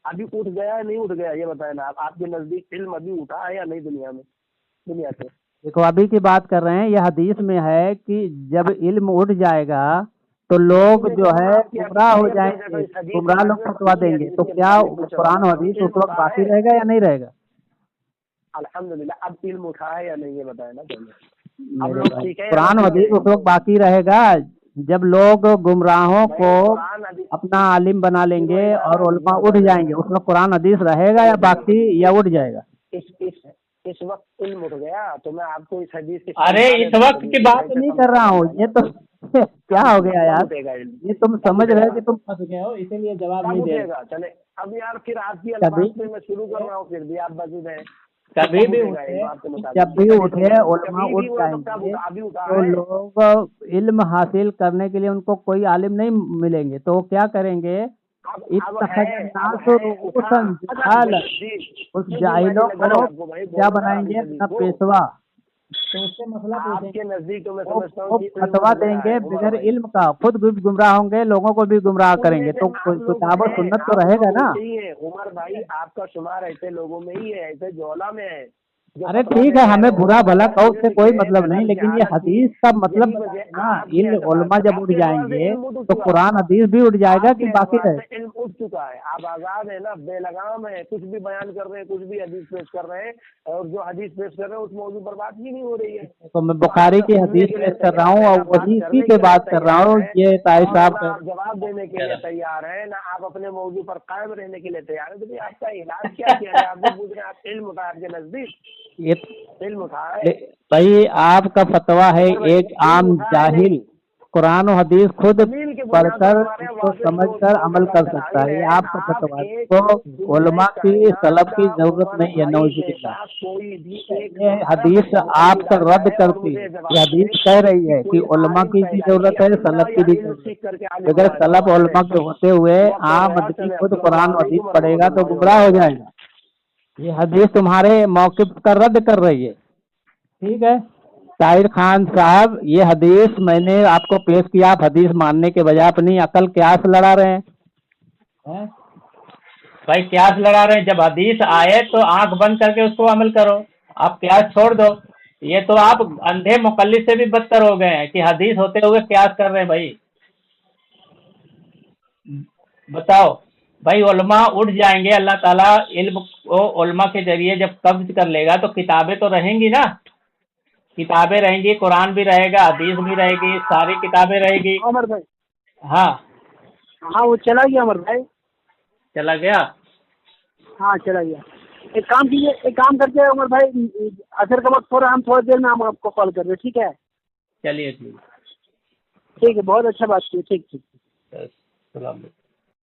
अभी उठ गया है नहीं उठ गया, ये बताए ना, आपके नजदीक इल्म अभी उठा है या नहीं दुनिया से? देखो, अभी की बात कर रहे हैं, ये हदीस में है कि जब इल्म उठ जाएगा तो लोग जो है गुमराह हो जाएंगे, गुमराह लोग फतवा देंगे, तो क्या कुरान और हदीस उस वक्त बाकी रहेगा या नहीं रहेगा? अल्हम्दुलिल्लाह, अब इल्म उठा है या नहीं ये बताए ना पहले। कुरान और हदीस उस वक्त बाकी रहेगा जब लोग गुमराहों को अपना आलिम बना लेंगे और उलमा उठ जाएंगे, उसमें कुरान हदीस रहेगा या बाकी या उठ जाएगा? इस वक्त इल्म उठ गया तो मैं आपको इस हदीस के, अरे इस वक्त की बात नहीं कर रहा हूँ, ये तो क्या हो गया यार, ये तुम समझ रहे हो कि तुम फंस गए हो, इसीलिए जवाब नहीं देगा। चले अब यार फिर आपकी अल्फाज से मैं शुरू कर रहा हूँ, फिर भी आप बजूद हैं। कभी भी उठे, जब भी उठे उलमा उठ जाएंगे तो लोग इल्म हासिल करने के लिए उनको कोई आलिम नहीं मिलेंगे, तो क्या करेंगे? उस जाहिलों को क्या बनाएंगे? अपना पेशवा, तो उससे मसला आपके नजदीक तो मैं समझता हूँ फतवा देंगे बगैर इल्म का, खुद भी गुमराह होंगे, लोगों को भी गुमराह करेंगे, तो किताब और सुन्नत तो रहेगा ना। उमर भाई, आपका शुमार ऐसे लोगों में ही है, ऐसे जोला में है। अरे ठीक है, हमें बुरा भला कहो उससे कोई मतलब नहीं, लेकिन ये हदीस का मतलब ना, इल्म उलमा जब उठ जाएंगे तो कुरान हदीस भी उठ जाएगा कि बाकी रहेगा? इल्म उठ चुका है, आप आजाद है ना, बेलगाम है, कुछ भी बयान कर रहे हैं, कुछ भी हदीस पेश कर रहे हैं, और जो हदीस पेश कर रहे हैं उस मौजूद पर बात ही नहीं हो रही है। तो मैं बुखारी की हदीस पेश कर रहा हूँ और वही इसी पे बात कर रहा हूँ। ये ताहिर साहब जवाब देने के लिए तैयार है ना, आप अपने मौजू पर कायम रहने के लिए तैयार है, तो आपका इलाज क्या किया है? आप भी पूछ रहे हैं, आप इल्म उठा आपके नजदीक, ये इल्म उठा है भाई, आपका फतवा है एक आम जाहिल कुरान और हदीस खुद पढ़ कर उसको समझ कर अमल कर सकता है। ये आपका फतवा है, तो उलमा की सलफ की जरूरत नहीं है। नौजुबिल्लाह, ये हदीस आप तक रद्द करती है। ये हदीस कह रही है कि उलमा की भी जरूरत है, सलफ की भी जरूरत है। अगर सलफ उलमा के होते हुए आम आदमी खुद कुरान हदीस पढ़ेगा तो गुमराह हो जाएगा। ये हदीस तुम्हारे मौक़िफ़ का रद्द कर रही है। ठीक है ताहिर खान साहब, ये हदीस मैंने आपको पेश किया, आप हदीस मानने के बजाय अपनी अकल क्यास लड़ा रहे हैं। भाई क्यास लड़ा रहे हैं, जब हदीस आए तो आंख बंद करके उसको अमल करो, आप क्यास छोड़ दो। ये तो आप अंधे मुकल्लिद से भी बदतर हो गए हैं कि हदीस होते हुए क्यास कर रहे हैं। भाई बताओ भाई, उलमा उठ जाएंगे, अल्लाह ताला इल्म को उलमा के जरिए जब कब्ज कर लेगा तो किताबें तो रहेंगी ना, किताबें रहेंगी, कुरान भी रहेगा, हदीस भी रहेगी, सारी किताबें रहेगी। अमर भाई, हाँ हाँ वो चला गया अमर भाई, चला गया। हाँ चला गया। एक काम कीजिए, एक काम करते हैं उमर भाई, असर का वक्त हो रहा है, हम थोड़ी देर में हम आपको कॉल कर रहे हैं, ठीक है? चलिए ठीक, ठीक है, बहुत अच्छा बात की, ठीक ठीक। सलाम।